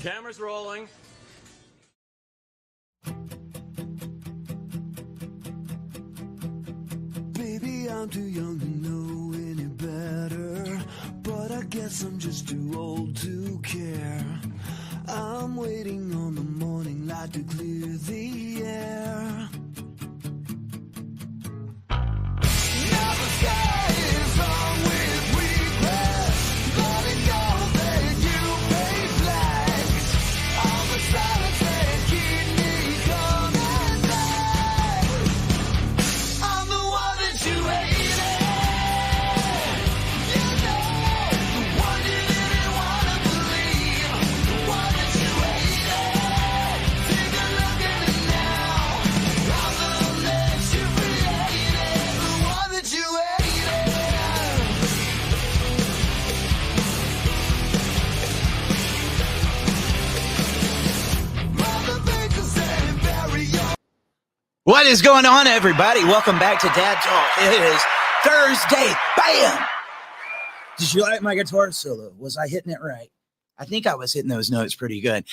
Camera's rolling. Baby, I'm too young to know any better, but I guess I'm just too old to care. I'm waiting on the morning light to clear the air. Now the sky is hung with regret, letting go that you may flags. All the silence that keep me coming back. I'm the one that you hated. You know, the one you didn't want to believe. The one that you hated. Take a look at me now. I'm the one that you created. The one that you hated. Mother Baker said, bury your What is going on, everybody? Welcome back to Dad Talk. It is Thursday. Bam! Did you like my guitar solo? Was I hitting it right? I think I was hitting those notes pretty good.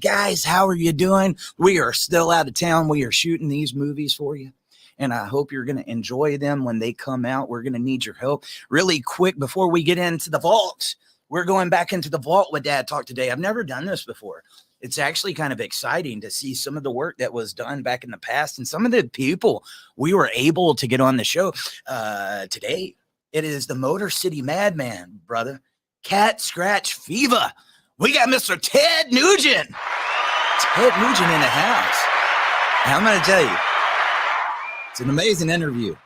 Guys, how are you doing? We are still out of town. We are shooting these movies for you, and I hope you're going to enjoy them when they come out. We're going to need your help. Really quick, before we get into the vault, we're going back into the vault with Dad Talk today. I've never done this before. It's actually kind of exciting to see some of the work that was done back in the past and some of the people we were able to get on the show today. It is the Motor City Madman, brother. Cat Scratch Fever. We got Mr. Ted Nugent. Ted Nugent in the house. And I'm going to tell you, it's an amazing interview.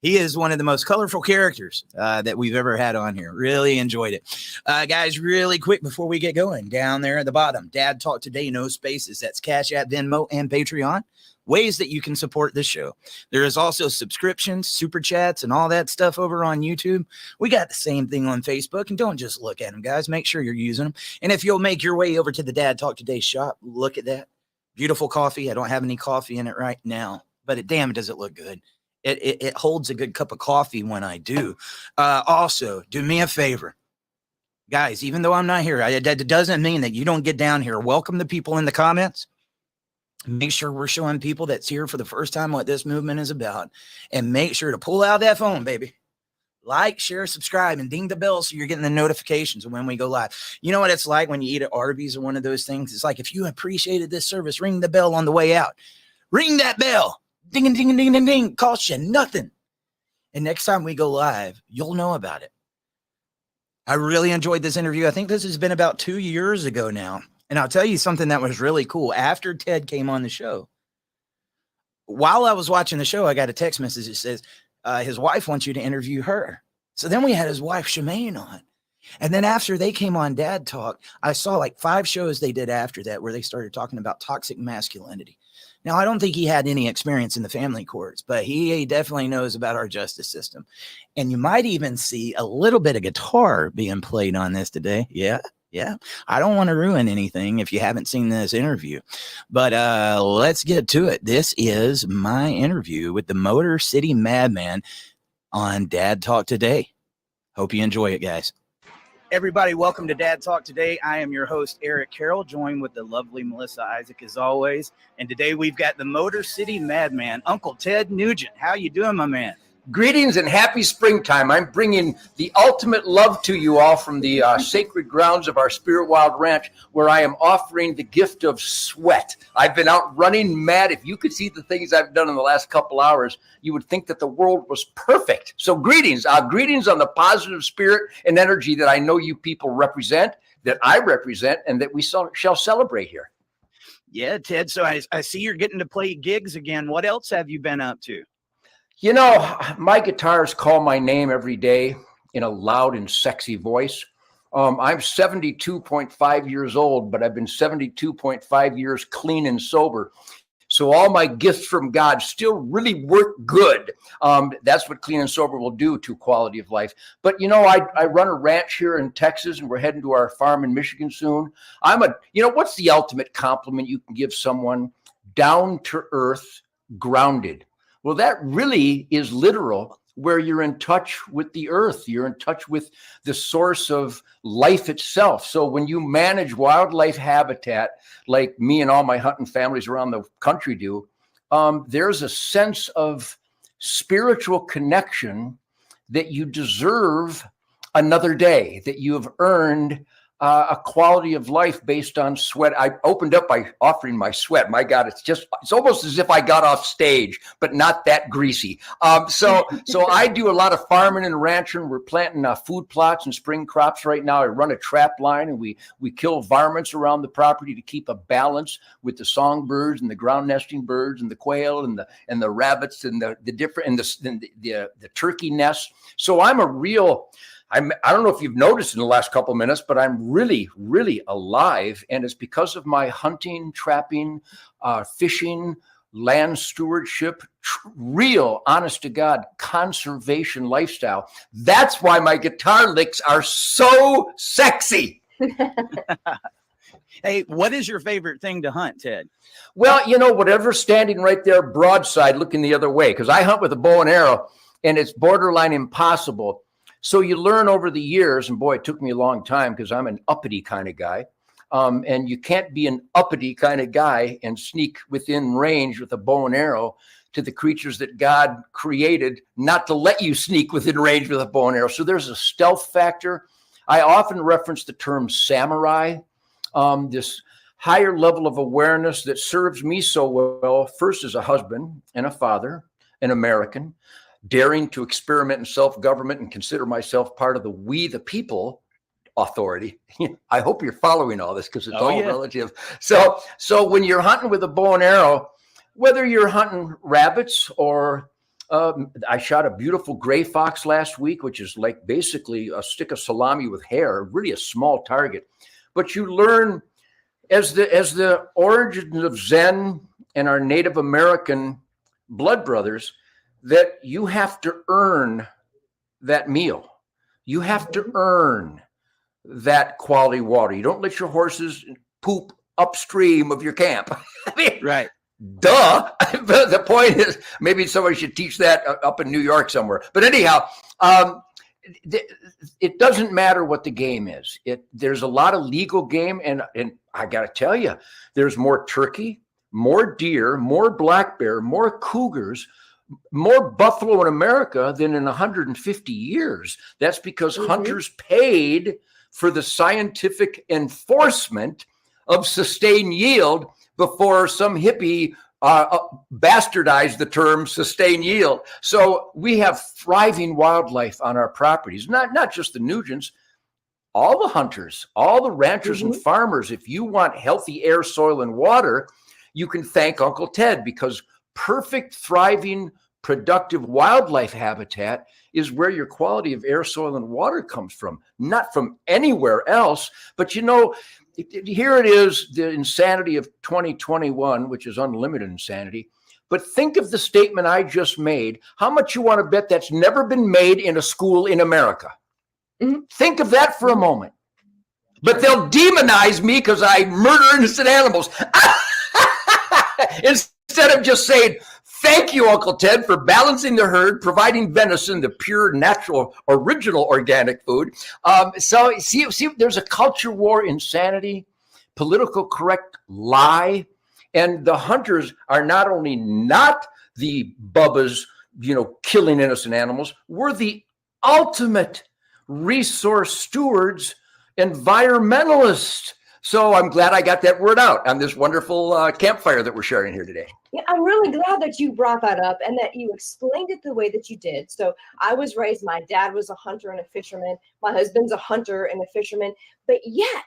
He is one of the most colorful characters that we've ever had on here. Really enjoyed it. Guys, really quick before we get going, down there at the bottom, Dad Talk Today, no spaces. That's Cash App, Venmo, and Patreon. Ways that you can support this show. There is also subscriptions, super chats, and all that stuff over on YouTube. We got the same thing on Facebook, and don't just look at them, guys. Make sure you're using them. And if you'll make your way over to the Dad Talk Today shop, look at that. Beautiful coffee. I don't have any coffee in it right now, but damn, does it look good. It holds a good cup of coffee when I do. Also, do me a favor. Guys, even though I'm not here, that doesn't mean that you don't get down here. Welcome the people in the comments. Make sure we're showing people that's here for the first time what this movement is about. And make sure to pull out that phone, baby. Like, share, subscribe, and ding the bell so you're getting the notifications when we go live. You know what it's like when you eat at Arby's or one of those things? It's like if you appreciated this service, ring the bell on the way out. Ring that bell. Ding, ding, ding, ding, ding, ding. Cost you nothing. And next time we go live, you'll know about it. I really enjoyed this interview. I think this has been about 2 years ago now. And I'll tell you something that was really cool. After Ted came on the show, while I was watching the show, I got a text message that says, his wife wants you to interview her. So then we had his wife, Shemaine, on. And then after they came on Dad Talk, I saw like 5 shows they did after that where they started talking about toxic masculinity. Now, I don't think he had any experience in the family courts, but he definitely knows about our justice system. And you might even see a little bit of guitar being played on this today. Yeah. I don't want to ruin anything if you haven't seen this interview, but let's get to it. This is my interview with the Motor City Madman on Dad Talk Today. Hope you enjoy it, guys. Everybody, welcome to Dad Talk Today. I am your host, Eric Carroll, joined with the lovely Melissa Isaac, as always. And today we've got the Motor City Madman, Uncle Ted Nugent. How you doing, my man? Greetings and happy springtime. I'm bringing the ultimate love to you all from the sacred grounds of our Spirit Wild Ranch, where I am offering the gift of sweat. I've been out running mad. If you could see the things I've done in the last couple hours, you would think that the world was perfect. So greetings on the positive spirit and energy that I know you people represent, that I represent, and that we shall celebrate here. Yeah, Ted, so I see you're getting to play gigs again. What else have you been up to? You know, my guitars call my name every day in a loud and sexy voice. I'm 72.5 years old, but I've been 72.5 years clean and sober. So all my gifts from God still really work good. That's what clean and sober will do to quality of life. But, you know, I run a ranch here in Texas, and we're heading to our farm in Michigan soon. What's the ultimate compliment you can give someone? Down to earth, grounded. Well, that really is literal. where you're in touch with the earth. You're in touch with the source of life itself. So when you manage wildlife habitat, like me and all my hunting families around the country do, there's a sense of spiritual connection that you deserve another day, that you have earned a quality of life based on sweat. I opened up by offering my sweat. My God, it's almost as if I got off stage, but not that greasy. So I do a lot of farming and ranching. We're planting food plots and spring crops right now. I run a trap line, and we kill varmints around the property to keep a balance with the songbirds and the ground nesting birds and the quail and the rabbits and the different and the turkey nests. So I'm a real. I don't know if you've noticed in the last couple of minutes, but I'm really, really alive. And it's because of my hunting, trapping, fishing, land stewardship, real, honest to God, conservation lifestyle. That's why my guitar licks are so sexy. Hey, what is your favorite thing to hunt, Ted? Well, whatever's standing right there broadside looking the other way, because I hunt with a bow and arrow, and it's borderline impossible. So you learn over the years, and boy, it took me a long time because I'm an uppity kind of guy. And you can't be an uppity kind of guy and sneak within range with a bow and arrow to the creatures that God created not to let you sneak within range with a bow and arrow. So there's a stealth factor. I often reference the term samurai, this higher level of awareness that serves me so well, first as a husband and a father, an American, daring to experiment in self-government and consider myself part of the we the people authority. I hope you're following all this because it's relative. So when you're hunting with a bow and arrow, whether you're hunting rabbits or I shot a beautiful gray fox last week, which is like basically a stick of salami with hair, really a small target. But you learn as the origins of Zen and our Native American blood brothers, that you have to earn that meal. You have to earn that quality water. You don't let your horses poop upstream of your camp. I mean, right. Duh. But the point is, maybe somebody should teach that up in New York somewhere. But anyhow, it doesn't matter what the game is. There's a lot of legal game, and I got to tell you, there's more turkey, more deer, more black bear, more cougars, more buffalo in America than in 150 years. That's because hunters paid for the scientific enforcement of sustained yield before some hippie bastardized the term sustained yield. So we have thriving wildlife on our properties, not just the Nugents, all the hunters, all the ranchers and farmers. If you want healthy air, soil, and water, you can thank Uncle Ted, because perfect, thriving, productive wildlife habitat is where your quality of air, soil, and water comes from, not from anywhere else. But here it is, the insanity of 2021, which is unlimited insanity. But think of the statement I just made. How much you want to bet that's never been made in a school in America? Think of that for a moment. But they'll demonize me because I murder innocent animals. Instead of just saying, thank you, Uncle Ted, for balancing the herd, providing venison, the pure, natural, original organic food. So see, there's a culture war, insanity, political correct lie. And the hunters are not only not the bubbas, killing innocent animals. We're the ultimate resource stewards, environmentalists. So I'm glad I got that word out on this wonderful campfire that we're sharing here today. Yeah, I'm really glad that you brought that up and that you explained it the way that you did. So I was raised, my dad was a hunter and a fisherman. My husband's a hunter and a fisherman. But yet,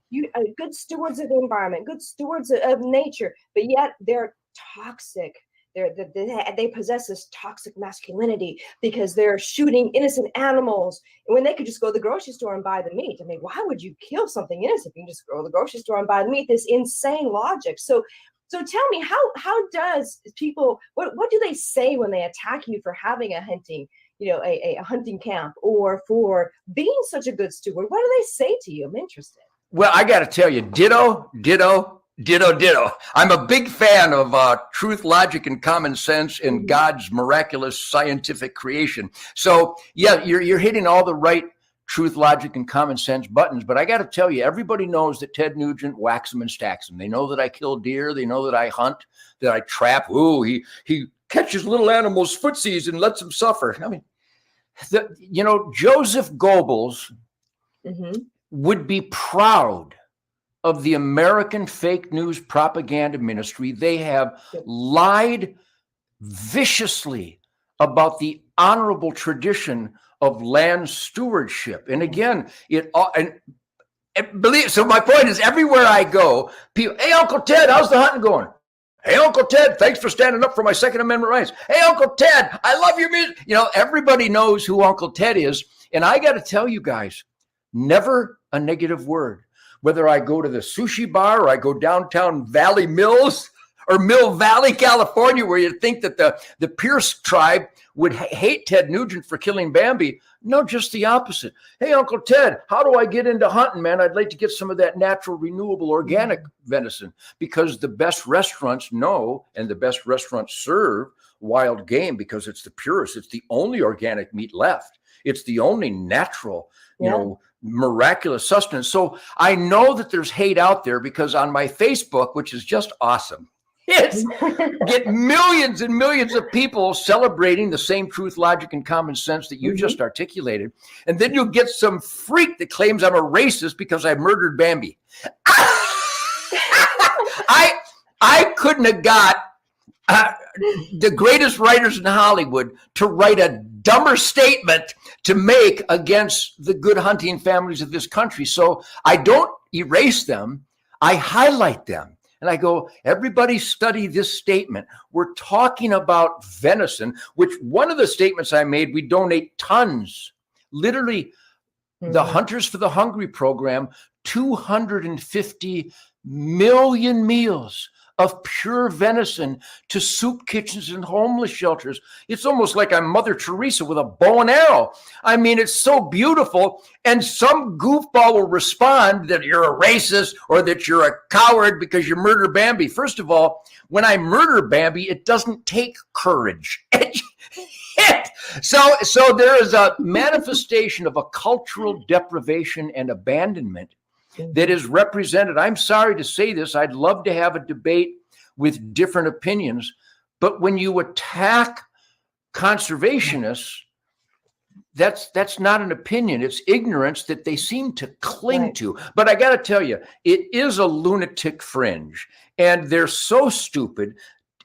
you are good stewards of the environment, good stewards of nature, but yet they're toxic. They possess this toxic masculinity because they're shooting innocent animals, and when they could just go to the grocery store and buy the meat. I mean, why would you kill something innocent? You can just go to the grocery store and buy the meat. This insane logic. So tell me, how does people, what do they say when they attack you for having a hunting, a hunting camp, or for being such a good steward? What do they say to you? I'm interested. Well, I got to tell you, ditto, ditto, Ditto, ditto. I'm a big fan of truth, logic, and common sense in God's miraculous scientific creation. So, yeah, you're hitting all the right truth, logic, and common sense buttons. But I got to tell you, everybody knows that Ted Nugent whacks them and stacks them. They know that I kill deer. They know that I hunt, that I trap. Ooh, he catches little animals' footsies and lets them suffer. I mean, Joseph Goebbels would be proud of the American fake news propaganda ministry. They have lied viciously about the honorable tradition of land stewardship. And again, so my point is, everywhere I go, people, hey, Uncle Ted, how's the hunting going? Hey, Uncle Ted, thanks for standing up for my Second Amendment rights. Hey, Uncle Ted, I love your music. Everybody knows who Uncle Ted is. And I got to tell you guys, never a negative word. Whether I go to the sushi bar or I go downtown Valley Mills or Mill Valley, California, where you'd think that the Pierce tribe would hate Ted Nugent for killing Bambi. No, just the opposite. Hey, Uncle Ted, how do I get into hunting, man? I'd like to get some of that natural, renewable, organic venison, because the best restaurants know and the best restaurants serve wild game because it's the purest. It's the only organic meat left. It's the only natural, miraculous sustenance. So I know that there's hate out there because on my Facebook, which is just awesome, get millions and millions of people celebrating the same truth, logic, and common sense that you just articulated. And then you'll get some freak that claims I'm a racist because I murdered Bambi. I couldn't have got the greatest writers in Hollywood to write a dumber statement to make against the good hunting families of this country. So I don't erase them. I highlight them. And I go, everybody study this statement. We're talking about venison, which one of the statements I made, we donate tons, literally the Hunters for the Hungry program, 250 million meals of pure venison to soup kitchens and homeless shelters. It's almost like I'm Mother Teresa with a bow and arrow. I mean, it's so beautiful. And some goofball will respond that you're a racist or that you're a coward because you murder Bambi. First of all, when I murder Bambi, it doesn't take courage. So there is a manifestation of a cultural deprivation and abandonment that is represented. I'm sorry to say this. I'd love to have a debate with different opinions. But when you attack conservationists, that's not an opinion. It's ignorance that they seem to cling to. But I got to tell you, it is a lunatic fringe. And they're so stupid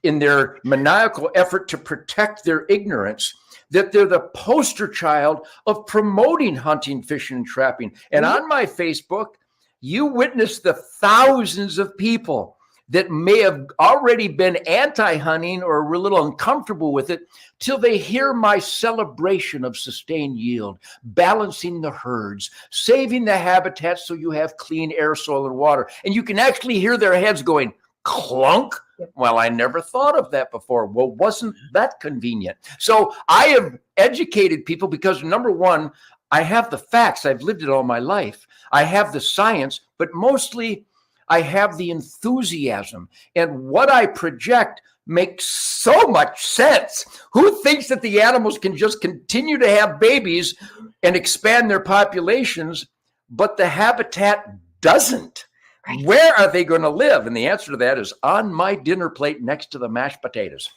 in their maniacal effort to protect their ignorance that they're the poster child of promoting hunting, fishing, and trapping. And on my Facebook, you witness the thousands of people that may have already been anti-hunting or were a little uncomfortable with it till they hear my celebration of sustained yield, balancing the herds, saving the habitat so you have clean air, soil, and water. And you can actually hear their heads going, clunk. Well, I never thought of that before. Well, wasn't that convenient? So I have educated people because, number one, I have the facts. I've lived it all my life. I have the science, but mostly I have the enthusiasm. And what I project makes so much sense. Who thinks that the animals can just continue to have babies and expand their populations, but the habitat doesn't? Right. Where are they going to live? And the answer to that is on my dinner plate next to the mashed potatoes.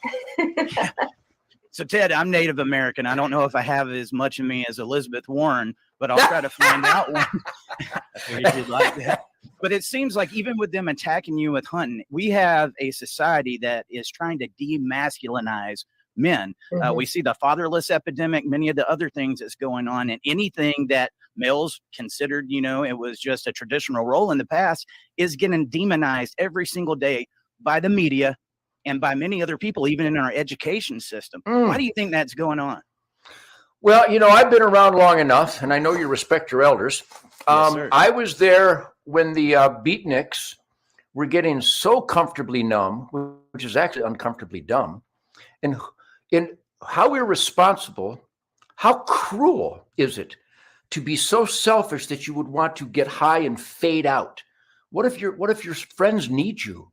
So, Ted, I'm Native American. I don't know if I have as much in me as Elizabeth Warren, but I'll try to find out one. I figured you'd like that. But it seems like even with them attacking you with hunting, we have a society that is trying to demasculinize men. We see the fatherless epidemic, many of the other things that's going on, and anything that males considered, it was just a traditional role in the past is getting demonized every single day by the media and by many other people, even in our education system. Why do you think that's going on? Well, I've been around long enough, and I know you respect your elders. Yes, I was there when the beatniks were getting so comfortably numb, which is actually uncomfortably dumb, and how irresponsible, how cruel is it to be so selfish that you would want to get high and fade out What if your friends need you?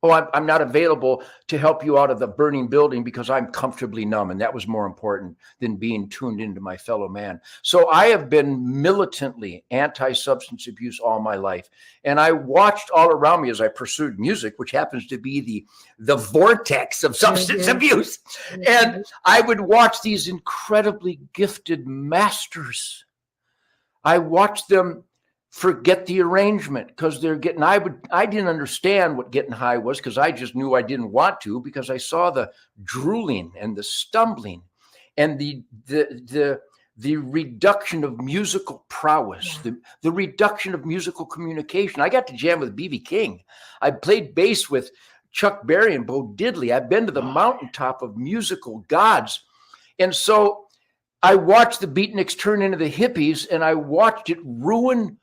Oh, I'm not available to help you out of the burning building because I'm comfortably numb. And that was more important than being tuned into my fellow man. So I have been militantly anti-substance abuse all my life. And I watched all around me as I pursued music, which happens to be the vortex of substance abuse. And I would watch these incredibly gifted masters. I watched them forget the arrangement because they're getting, I didn't understand what getting high was because I just knew I didn't want to, because I saw the drooling and the stumbling and the reduction of musical prowess, the reduction of musical communication. I got to jam with B.B. King. I played bass with Chuck Berry and Bo Diddley. I've been to the mountaintop of musical gods. And so I watched the beatniks turn into the hippies, and I watched it ruin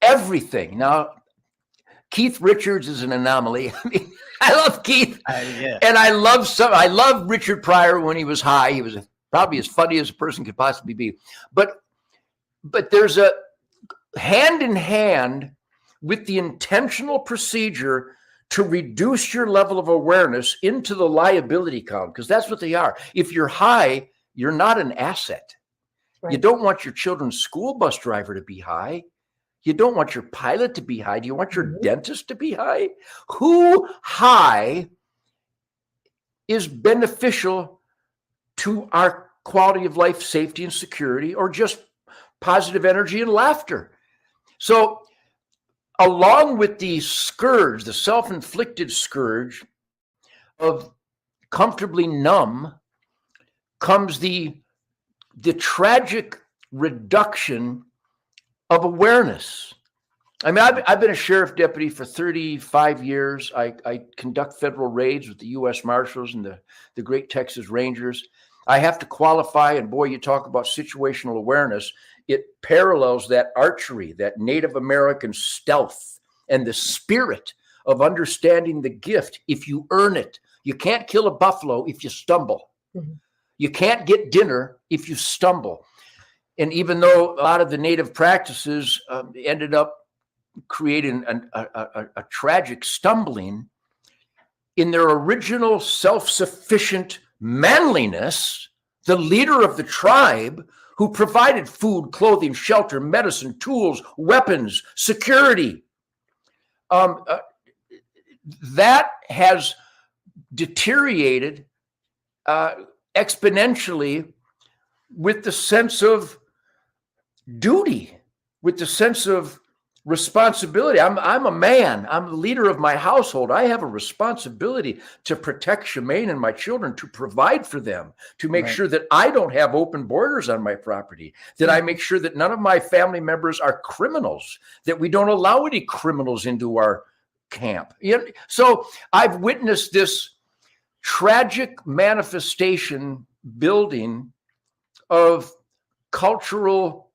everything. Now, Keith Richards is an anomaly. I mean, I love Keith, and I love Richard Pryor when he was high. He was probably as funny as a person could possibly be. But there's a hand in hand with the intentional procedure to reduce your level of awareness into the liability column, because that's what they are. If you're high, you're not an asset. Right. You don't want your children's school bus driver to be high. You don't want your pilot to be high. Do you want your dentist to be high? Who high is beneficial to our quality of life, safety and security, or just positive energy and laughter? So along with the scourge, the self-inflicted scourge of comfortably numb, comes the tragic reduction of awareness. I mean, I've been a sheriff deputy for 35 years. I conduct federal raids with the U.S. Marshals and the great Texas Rangers. I have to qualify, and boy, you talk about situational awareness. It parallels that archery, that Native American stealth, and the spirit of understanding the gift if you earn it. You can't kill a buffalo if you stumble. Mm-hmm. You can't get dinner if you stumble. And even though a lot of the native practices ended up creating a tragic stumbling, in their original self-sufficient manliness, the leader of the tribe who provided food, clothing, shelter, medicine, tools, weapons, security, that has deteriorated exponentially with the sense of duty, with the sense of responsibility. I'm a man. I'm the leader of my household. I have a responsibility to protect Shemaine and my children, to provide for them, to make sure that I don't have open borders on my property, that I make sure that none of my family members are criminals, that we don't allow any criminals into our camp. So I've witnessed this tragic manifestation building of cultural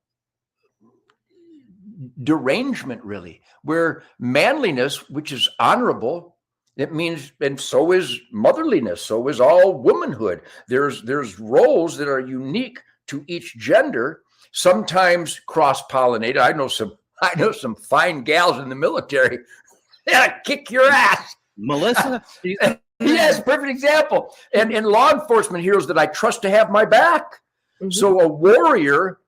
derangement, really, where manliness, which is honorable, it means, and so is motherliness, so is all womanhood. There's roles that are unique to each gender, sometimes cross-pollinated. I know some fine gals in the military that'll kick your ass. Melissa? Yes, perfect example. And law enforcement heroes that I trust to have my back. Mm-hmm. So a warrior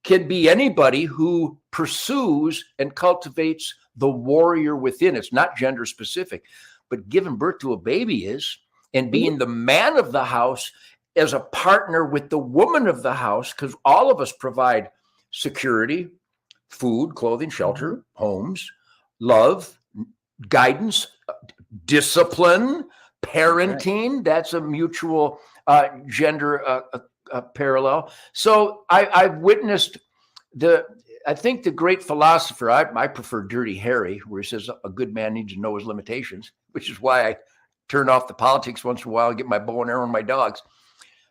can be anybody who pursues and cultivates the warrior within. It's not gender specific, but giving birth to a baby is, and being the man of the house as a partner with the woman of the house, because all of us provide security, food, clothing, shelter, homes, love, guidance, discipline, parenting. Right. That's a mutual gender parallel. So I've witnessed I think the great philosopher, I prefer Dirty Harry, where he says a good man needs to know his limitations, which is why I turn off the politics once in a while and get my bow and arrow and my dogs.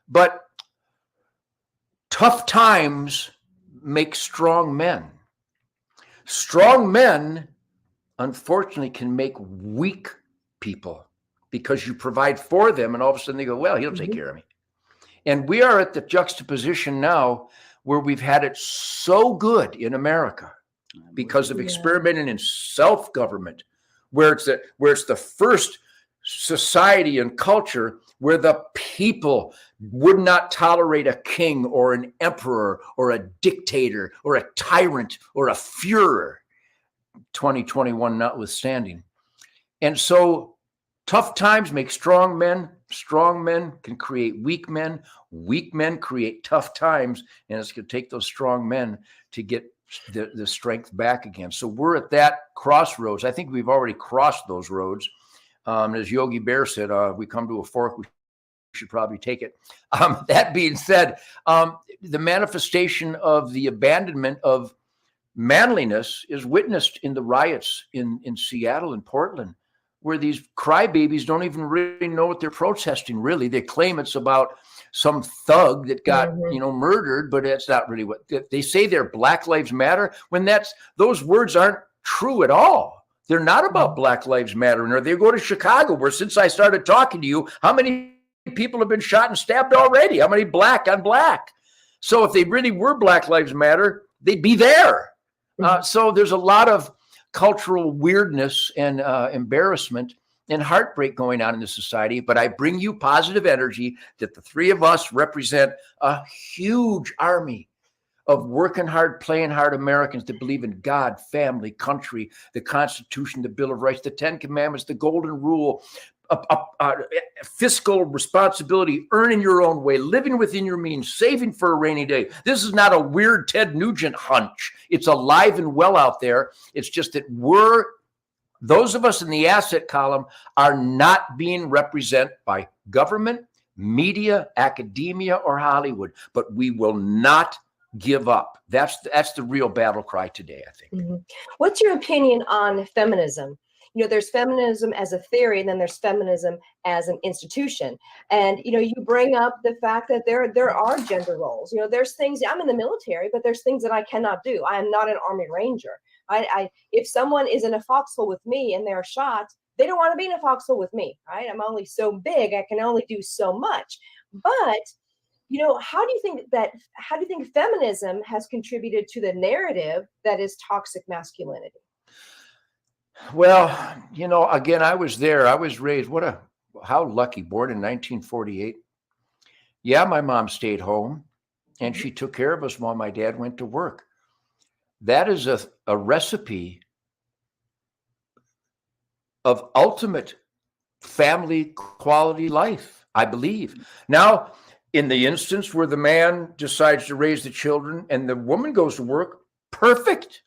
But tough times make strong men. Strong men, unfortunately, can make weak people because you provide for them, and all of a sudden they go, well, he'll take care of me. And we are at the juxtaposition now where we've had it so good in America because of experimenting in self-government, where it's the first society and culture where the people would not tolerate a king or an emperor or a dictator or a tyrant or a Führer, 2021 notwithstanding. And so tough times make strong men. Strong men can create weak men. Weak men create tough times. And it's going to take those strong men to get the strength back again. So we're at that crossroads. I think we've already crossed those roads. As Yogi Bear said, we come to a fork, we should probably take it. That being said, the manifestation of the abandonment of manliness is witnessed in the riots in Seattle and Portland, where these crybabies don't even really know what they're protesting, really. They claim it's about some thug that got, murdered, but it's not really what they say. They're Black Lives Matter, when those words aren't true at all. They're not about Black Lives Matter. Or they go to Chicago, where since I started talking to you, how many people have been shot and stabbed already? How many black on black? So if they really were Black Lives Matter, they'd be there. So there's a lot of cultural weirdness and embarrassment and heartbreak going on in this society. But I bring you positive energy that the three of us represent a huge army of working hard, playing hard Americans that believe in God, family, country, the Constitution, the Bill of Rights, the 10 Commandments, the Golden Rule, fiscal responsibility, earning your own way, living within your means, saving for a rainy day. This is not a weird Ted Nugent hunch. It's alive and well out there. It's just that those of us in the asset column are not being represented by government, media, academia, or Hollywood, but we will not give up. That's the real battle cry today, I think. What's your opinion on feminism? There's feminism as a theory, and then there's feminism as an institution. And, you bring up the fact that there are gender roles. There's things, I'm in the military, but there's things that I cannot do. I am not an Army Ranger. If someone is in a foxhole with me and they're shot, they don't want to be in a foxhole with me, right? I'm only so big. I can only do so much. But how do you think feminism has contributed to the narrative that is toxic masculinity? Well, again, I was there. I was raised, how lucky, born in 1948. Yeah, my mom stayed home and she took care of us while my dad went to work. That is a recipe of ultimate family quality life, I believe. Now, in the instance where the man decides to raise the children and the woman goes to work, perfect.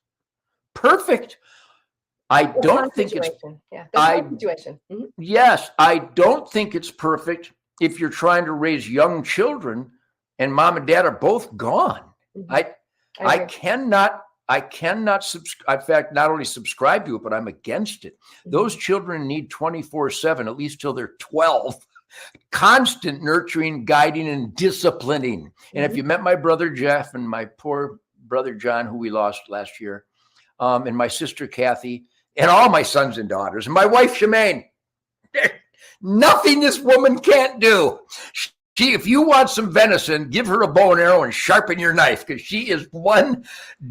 I don't think it's situation. Yes, I don't think it's perfect if you're trying to raise young children and mom and dad are both gone. I cannot subscribe. In fact, not only subscribe to it, but I'm against it. Those children need 24/7, at least till they're 12. Constant nurturing, guiding, and disciplining. And if you met my brother Jeff and my poor brother John, who we lost last year, and my sister Kathy, and all my sons and daughters, and my wife Shemaine, nothing this woman can't do. If you want some venison, give her a bow and arrow and sharpen your knife, because she is one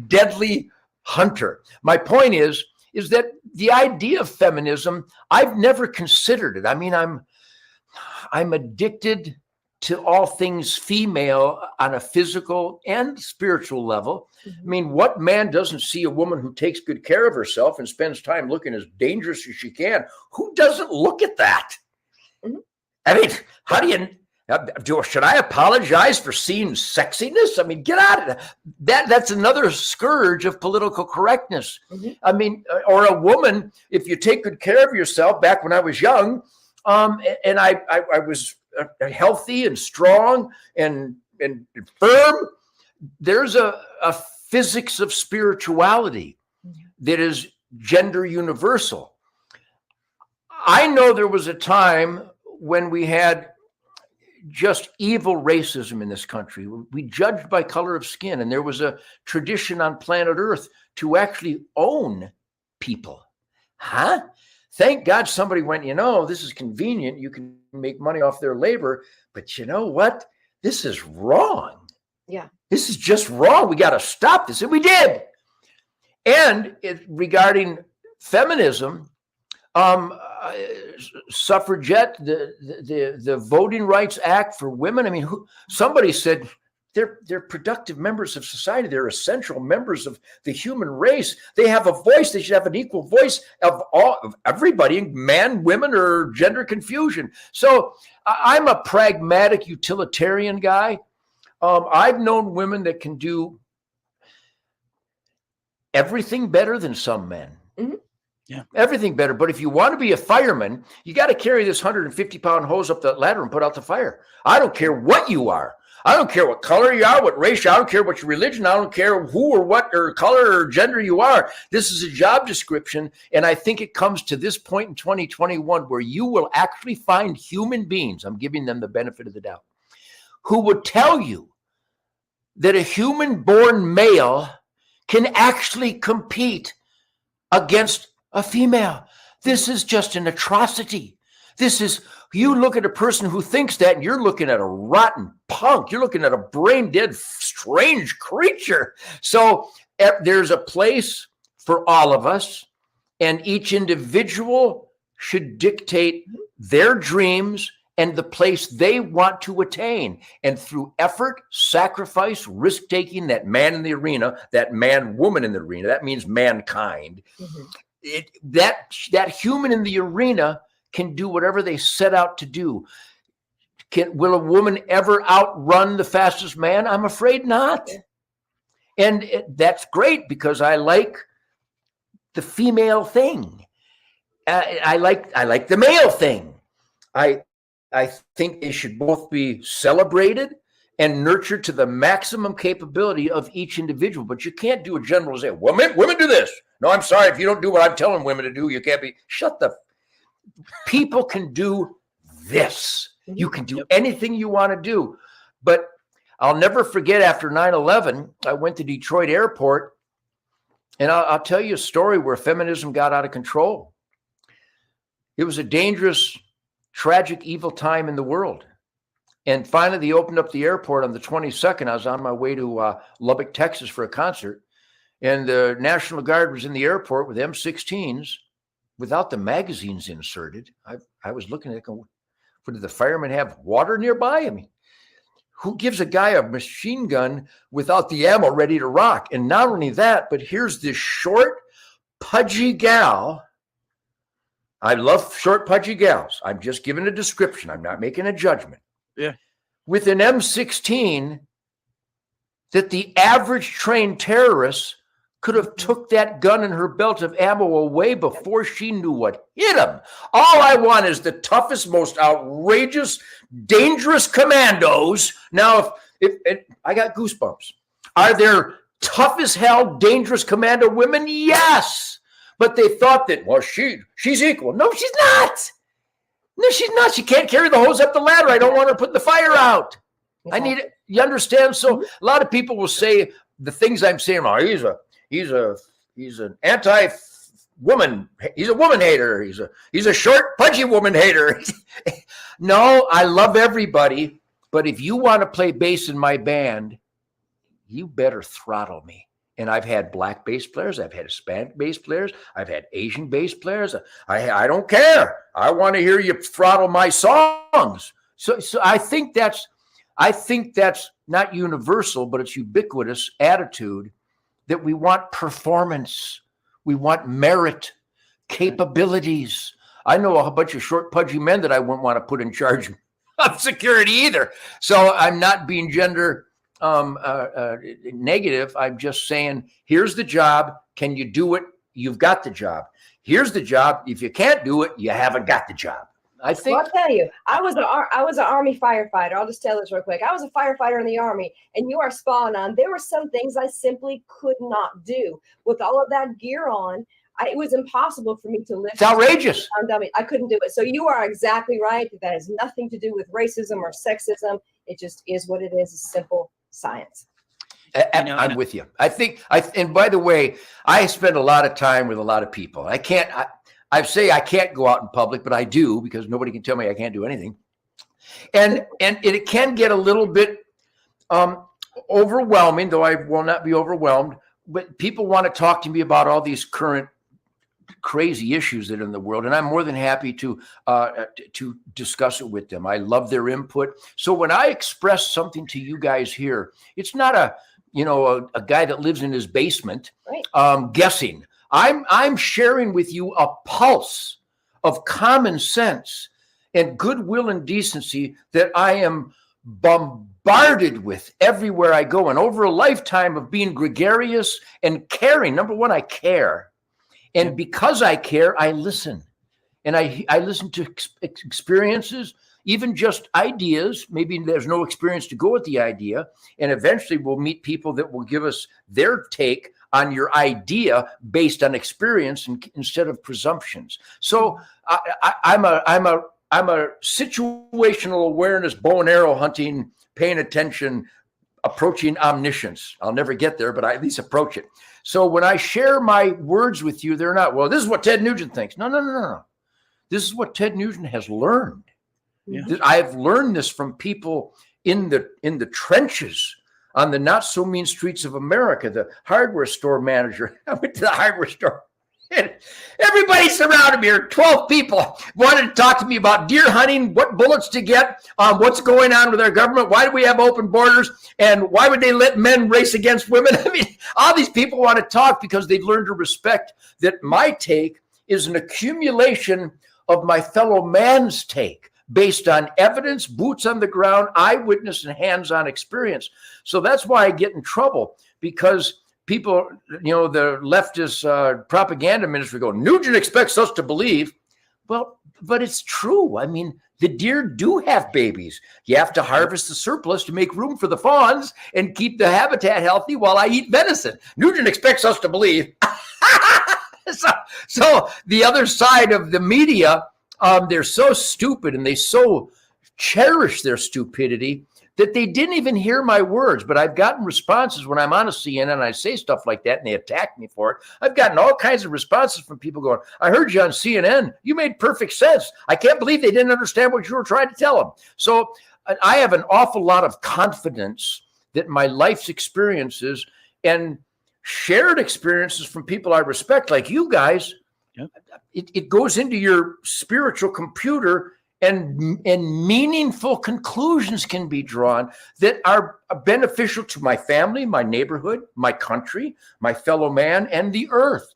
deadly hunter. My point is that the idea of feminism, I've never considered it. I mean, I'm addicted to all things female on a physical and spiritual level. I mean, what man doesn't see a woman who takes good care of herself and spends time looking as dangerous as she can? Who doesn't look at that? I mean, how do you, should I apologize for seeing sexiness? I mean, get out of that. That's another scourge of political correctness. I mean, or a woman, if you take good care of yourself, back when I was young, and I was healthy and strong and firm, there's a physics of spirituality that is gender universal. I know there was a time when we had just evil racism in this country. We judged by color of skin, and there was a tradition on planet Earth to actually own people. Thank God somebody went, this is convenient. You can make money off their labor. But you know what? This is wrong. Yeah. This is just wrong. We got to stop this. And we did. And regarding feminism, suffragette, the Voting Rights Act for women. I mean, somebody said they're productive members of society. They're essential members of the human race. They have a voice. They should have an equal voice of everybody, man, women, or gender confusion. So I'm a pragmatic utilitarian guy. I've known women that can do everything better than some men. Mm-hmm. Yeah, everything better. But if you want to be a fireman, you got to carry this 150-pound hose up that ladder and put out the fire. I don't care what you are. I don't care what color you are, what race you are. I don't care what your religion. I don't care who or what or color or gender you are. This is a job description. And I think it comes to this point in 2021 where you will actually find human beings, I'm giving them the benefit of the doubt, who would tell you that a human-born male can actually compete against a female. This is just an atrocity. This is, you look at a person who thinks that and you're looking at a rotten punk. You're looking at a brain dead, strange creature. So there's a place for all of us, and each individual should dictate their dreams and the place they want to attain. And through effort, sacrifice, risk-taking, that man in the arena, that man, woman in the arena, that means mankind. That human in the arena can do whatever they set out to do. Will a woman ever outrun the fastest man? I'm afraid not. And that's great because I like the female thing. I like the male thing. I think they should both be celebrated and nurtured to the maximum capability of each individual. But you can't do a generalization. Women do this. No, I'm sorry. If you don't do what I'm telling women to do, you can't be. Shut the. People can do this. You can do anything you want to do. But I'll never forget after 9/11, I went to Detroit Airport, and I'll tell you a story where feminism got out of control. It was a dangerous, tragic, evil time in the world. And finally, they opened up the airport on the 22nd. I was on my way to Lubbock, Texas for a concert. And the National Guard was in the airport with M16s without the magazines inserted. I was looking at it going, did the firemen have water nearby? I mean, who gives a guy a machine gun without the ammo ready to rock? And not only that, but here's this short, pudgy gal. I love short, pudgy gals. I'm just giving a description. I'm not making a judgment. Yeah. With an M16 that the average trained terrorist could have took that gun and her belt of ammo away before she knew what hit him. All I want is the toughest, most outrageous, dangerous commandos. Now, if I got goosebumps. Are there tough as hell, dangerous commando women? Yes. But they thought that, well, she's equal. No, she's not. No, she's not. She can't carry the hose up the ladder. I don't want her putting the fire out. I need it. You understand? So a lot of people will say the things I'm saying. Oh, he's an anti-woman. He's a woman hater. He's a short, pudgy woman hater. No, I love everybody. But if you want to play bass in my band, you better throttle me. And I've had black bass players. I've had Hispanic bass players. I've had Asian bass players. I don't care. I want to hear you throttle my songs. So I think that's not universal, but it's ubiquitous attitude that we want performance. We want merit, capabilities. I know a bunch of short, pudgy men that I wouldn't want to put in charge of security either. So I'm not being gender negative. I'm just saying, here's the job. Can you do it? You've got the job. Here's the job. If you can't do it, you haven't got the job. I think. Well, I'll tell you, I was an Army firefighter. I'll just tell this real quick. I was a firefighter in the Army, and you are spot on. There were some things I simply could not do with all of that gear on. It was impossible for me to lift. It's outrageous. I couldn't do it. So you are exactly right. That has nothing to do with racism or sexism. It just is what it is. It's simple science. I'm with you. And by the way, I spend a lot of time with a lot of people. I say I can't go out in public, but I do because nobody can tell me I can't do anything. And it can get a little bit overwhelming, though I will not be overwhelmed but people want to talk to me about all these current crazy issues that are in the world, and I'm more than happy to discuss it with them. I love their input. So when I express something to you guys here, it's not a guy that lives in his basement guessing. I'm sharing with you a pulse of common sense and goodwill and decency that I am bombarded with everywhere I go. And over a lifetime of being gregarious and caring, number one, I care. And because I care, I listen. And I listen to experiences, even just ideas. Maybe there's no experience to go with the idea. And eventually we'll meet people that will give us their take on your idea based on experience instead of presumptions. So I'm a situational awareness, bow and arrow hunting, paying attention, approaching omniscience. I'll never get there, but I at least approach it. So when I share my words with you, they're not, well, this is what Ted Nugent thinks. No. This is what Ted Nugent has learned. Yeah. I've learned this from people in the trenches on the not so mean streets of America. The hardware store manager, I went to the hardware store. And everybody surrounded me, or 12 people wanted to talk to me about deer hunting, what bullets to get, what's going on with our government, why do we have open borders, and why would they let men race against women? I mean, all these people want to talk because they've learned to respect that my take is an accumulation of my fellow man's take based on evidence, boots on the ground, eyewitness, and hands-on experience. So that's why I get in trouble, because people, the leftist propaganda ministry go, Nugent expects us to believe. Well, but it's true. I mean, the deer do have babies. You have to harvest the surplus to make room for the fawns and keep the habitat healthy while I eat venison. Nugent expects us to believe. So the other side of the media, they're so stupid and they so cherish their stupidity that they didn't even hear my words. But I've gotten responses when I'm on a CNN and I say stuff like that and they attack me for it. I've gotten all kinds of responses from people going, I heard you on CNN. You made perfect sense. I can't believe they didn't understand what you were trying to tell them. So I have an awful lot of confidence that my life's experiences and shared experiences from people I respect, like you guys, it goes into your spiritual computer, and meaningful conclusions can be drawn that are beneficial to my family, my neighborhood, my country, my fellow man, and the earth.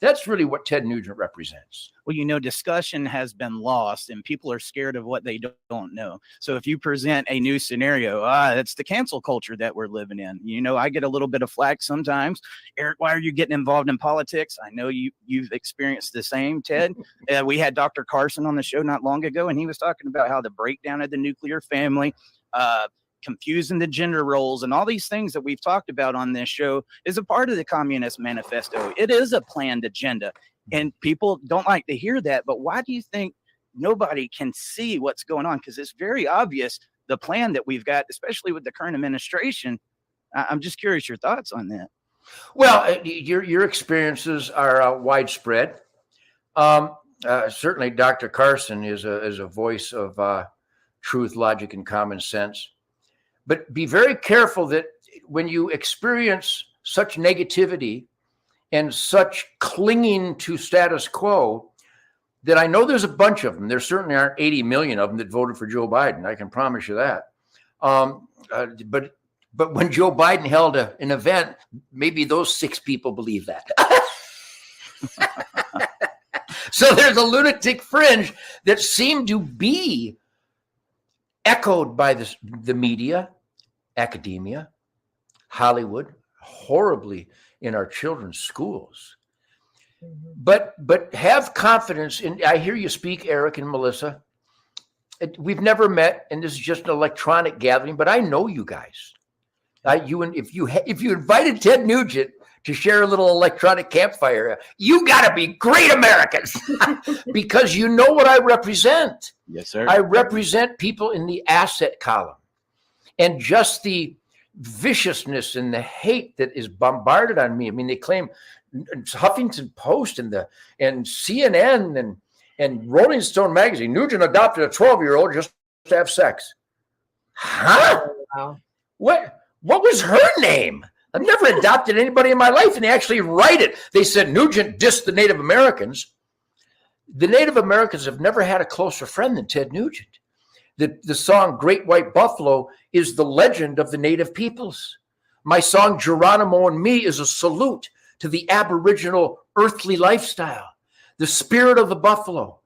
That's really what Ted Nugent represents. Well, discussion has been lost and people are scared of what they don't know. So if you present a new scenario, that's the cancel culture that we're living in. I get a little bit of flack sometimes. Eric, why are you getting involved in politics? I know you've experienced the same, Ted. We had Dr. Carson on the show not long ago, and he was talking about how the breakdown of the nuclear family, confusing the gender roles, and all these things that we've talked about on this show is a part of the Communist Manifesto. It is a planned agenda, and people don't like to hear that. But why do you think nobody can see what's going on? Because it's very obvious, the plan that we've got, especially with the current administration. I'm just curious your thoughts on that. Well, your experiences are widespread. Certainly, Dr. Carson is a voice of truth, logic, and common sense. But be very careful that when you experience such negativity and such clinging to status quo, that I know there's a bunch of them. There certainly aren't 80 million of them that voted for Joe Biden. I can promise you that. But when Joe Biden held an event, maybe those 6 people believe that. So there's a lunatic fringe that seem to be echoed by the media, academia, Hollywood, horribly in our children's schools. But have confidence in. I hear you speak, Eric and Melissa. We've never met, and this is just an electronic gathering. But I know you guys. If you invited Ted Nugent to share a little electronic campfire, you got to be great Americans because you know what I represent. Yes, sir. I represent people in the asset column, and just the viciousness and the hate that is bombarded on me. I mean, they claim Huffington Post and CNN and Rolling Stone magazine, Nugent adopted a 12-year-old just to have sex. Huh? Wow. What was her name? I've never adopted anybody in my life, and they actually write it. They said Nugent dissed the Native Americans. The Native Americans have never had a closer friend than Ted Nugent. The song Great White Buffalo is the legend of the Native peoples. My song Geronimo and Me is a salute to the Aboriginal earthly lifestyle, the spirit of the buffalo,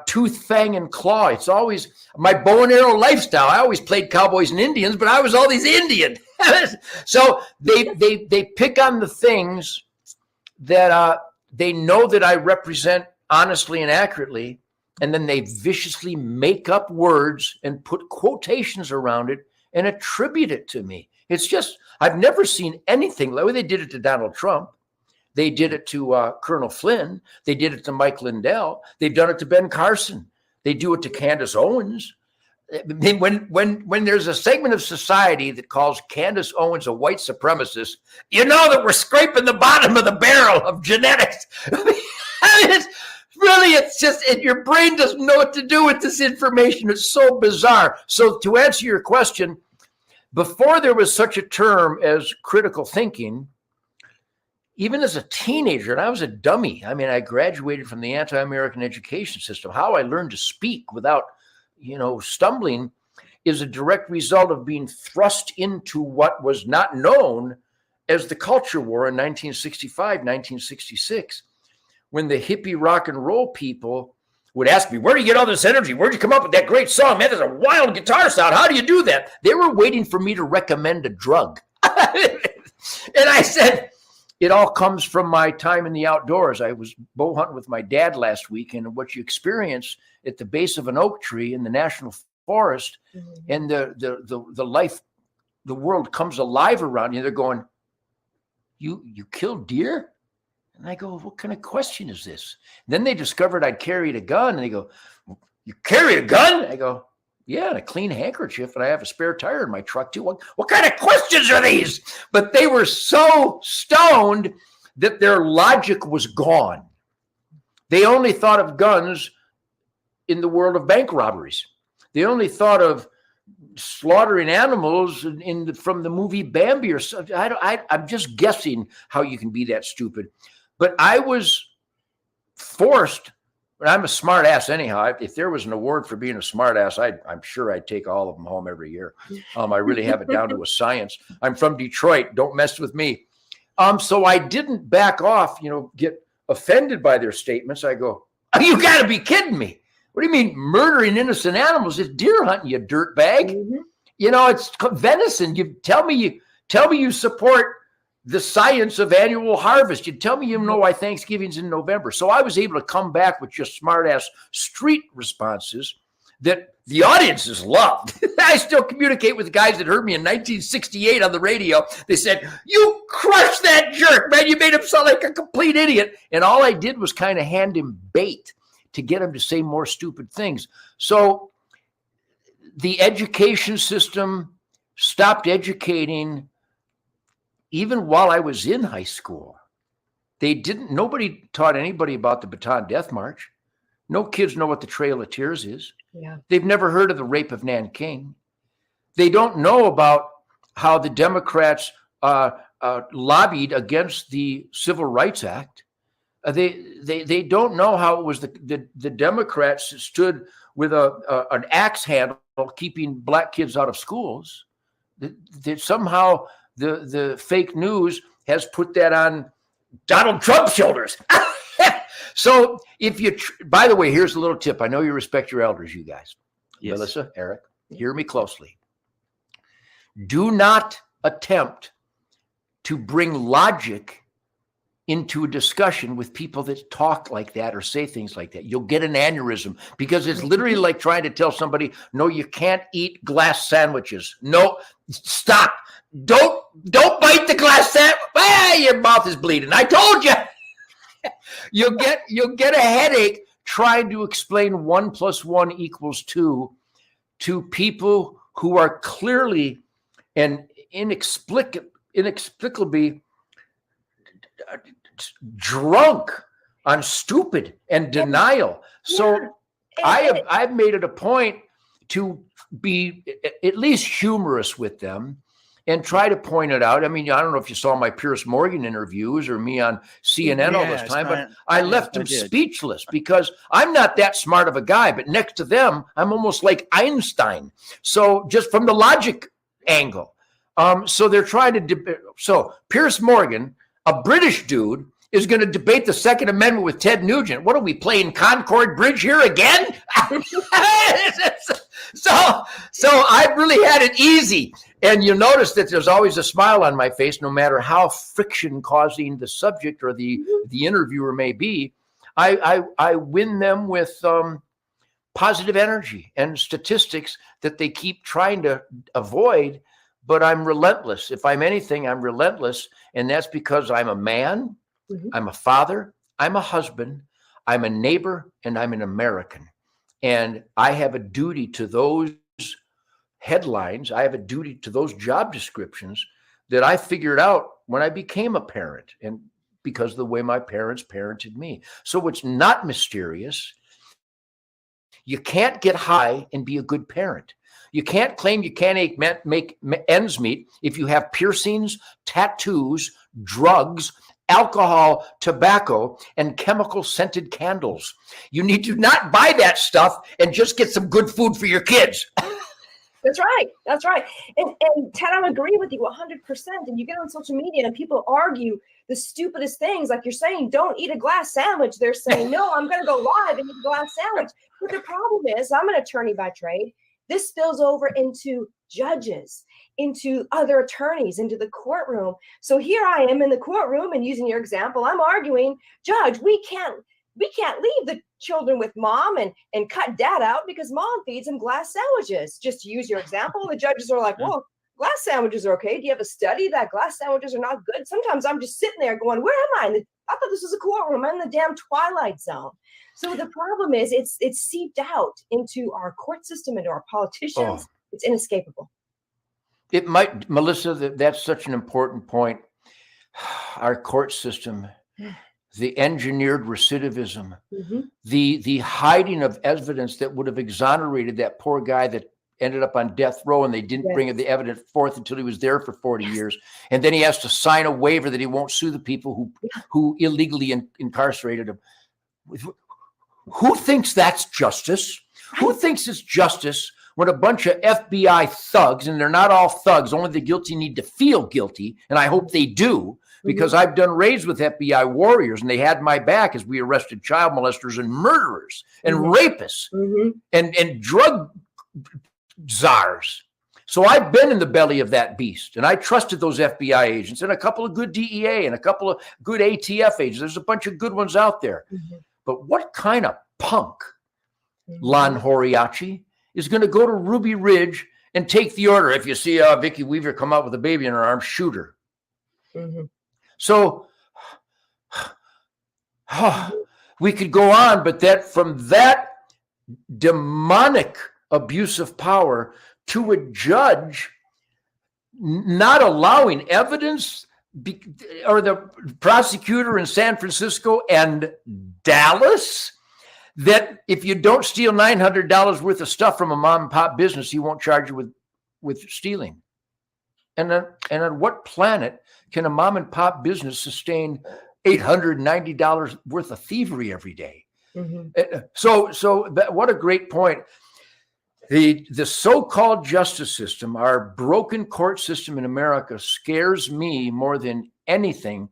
tooth, fang, and claw. It's always my bow and arrow lifestyle. I always played cowboys and Indians, but I was always Indian. So they pick on the things that they know that I represent honestly and accurately, and then they viciously make up words and put quotations around it and attribute it to me. It's just, I've never seen anything like they did it to Donald Trump. They did it to Colonel Flynn. They did it to Mike Lindell. They've done it to Ben Carson. They do it to Candace Owens. When there's a segment of society that calls Candace Owens a white supremacist, you know that we're scraping the bottom of the barrel of genetics. It's just, your brain doesn't know what to do with this information. It's so bizarre. So to answer your question, before there was such a term as critical thinking, even as a teenager, and I was a dummy. I mean, I graduated from the anti-American education system. How I learned to speak without, stumbling is a direct result of being thrust into what was not known as the culture war in 1965, 1966. When the hippie rock and roll people would ask me, where do you get all this energy? Where'd you come up with that great song? Man, there's a wild guitar sound. How do you do that? They were waiting for me to recommend a drug. And I said, it all comes from my time in the outdoors. I was bow hunting with my dad last week, and what you experience at the base of an oak tree in the national forest, and the life, the world comes alive around you. They're going, you killed deer? And I go, what kind of question is this? Then they discovered I'd carried a gun, and they go, you carry a gun? I go, yeah, and a clean handkerchief, and I have a spare tire in my truck too. What kind of questions are these? But they were so stoned that their logic was gone. They only thought of guns in the world of bank robberies. They only thought of slaughtering animals from the movie Bambi or something. I'm just guessing how you can be that stupid. But I was forced, and I'm a smart ass anyhow. If there was an award for being a smart ass, I'm sure I'd take all of them home every year. I really have it down to a science. I'm from Detroit. Don't mess with me. So I didn't back off, get offended by their statements. I go, oh, you got to be kidding me. What do you mean murdering innocent animals? It's deer hunting, you dirtbag. Mm-hmm. It's venison. You tell me you support the science of annual harvest. You tell me you know why Thanksgiving's in November. So I was able to come back with just smart-ass street responses that the audiences loved. I still communicate with the guys that heard me in 1968 on the radio. They said, you crushed that jerk, man. You made him sound like a complete idiot. And all I did was kind of hand him bait to get him to say more stupid things. So the education system stopped educating even while I was in high school. Nobody taught anybody about the Bataan Death March. No kids know what the Trail of Tears is. Yeah. They've never heard of the rape of Nanking. They don't know about how the Democrats lobbied against the Civil Rights Act. They don't know how it was the Democrats stood with an axe handle keeping black kids out of schools. That somehow the fake news has put that on Donald Trump's shoulders. So by the way, here's a little tip. I know you respect your elders, you guys. Yes. Melissa, Eric, hear me closely. Do not attempt to bring logic into a discussion with people that talk like that or say things like that. You'll get an aneurysm, because it's literally like trying to tell somebody, no, you can't eat glass sandwiches. No, stop. Don't bite the glass sandwich. Your mouth is bleeding. I told you. You'll get a headache trying to explain 1 + 1 = 2 to people who are clearly and inexplicably drunk on stupid and denial. So I've made it a point to be at least humorous with them and try to point it out. I mean, I don't know if you saw my Piers Morgan interviews or me on CNN all this time, but I left them speechless because I'm not that smart of a guy, but next to them, I'm almost like Einstein. So just from the logic angle. So they're trying to, so Piers Morgan, a British dude, is going to debate the Second Amendment with Ted Nugent. What are we playing Concord Bridge here again? So I really had it easy. And you'll notice that there's always a smile on my face, no matter how friction causing the subject or the interviewer may be. I win them with positive energy and statistics that they keep trying to avoid, but I'm relentless. If I'm anything, I'm relentless. And that's because I'm a man, I'm a father, I'm a husband, I'm a neighbor, and I'm an American. And I have a duty to those headlines. I have a duty to those job descriptions that I figured out when I became a parent, and because of the way my parents parented me. So it's not mysterious. You can't get high and be a good parent. You can't claim you can't make ends meet if you have piercings, tattoos, drugs, alcohol, tobacco, and chemical scented candles. You need to not buy that stuff and just get some good food for your kids. That's right. That's right. And Ted, I agree with you 100%. And you get on social media and people argue the stupidest things. Like you're saying, don't eat a glass sandwich. They're saying, no, I'm going to go live and eat a glass sandwich. But the problem is, I'm an attorney by trade. This spills over into judges, into other attorneys, into the courtroom. So here I am in the courtroom, and using your example, I'm arguing, Judge, we can't leave the children with mom and cut dad out because mom feeds them glass sandwiches. Just to use your example, the judges are like, well, glass sandwiches are okay. Do you have a study that glass sandwiches are not good? Sometimes I'm just sitting there going, where am I? I thought this was a courtroom. I'm in the damn Twilight Zone. So the problem is it's seeped out into our court system, into our politicians. Oh. It's inescapable. It might, Melissa, that's such an important point. Our court system, the engineered recidivism, the hiding of evidence that would have exonerated that poor guy that ended up on death row, and they didn't bring the evidence forth until he was there for 40 years. And then he has to sign a waiver that he won't sue the people who illegally incarcerated him. Who thinks that's justice? Who thinks it's justice when a bunch of FBI thugs, and they're not all thugs, only the guilty need to feel guilty, and I hope they do, because I've done raids with FBI warriors, and they had my back as we arrested child molesters and murderers and rapists and drug czars. So I've been in the belly of that beast, and I trusted those FBI agents and a couple of good DEA and a couple of good ATF agents. There's a bunch of good ones out there. But what kind of punk, Lon Horiachi, is going to go to Ruby Ridge and take the order? If you see Vicky Weaver come out with a baby in her arms, shoot her. So we could go on, but that from that demonic abuse of power to a judge not allowing evidence, or the prosecutor in San Francisco and Dallas, that if you don't steal $900 worth of stuff from a mom and pop business, he won't charge you with stealing. And on what planet can a mom and pop business sustain $890 worth of thievery every day? So what a great point. The so-called justice system, our broken court system in America, scares me more than anything,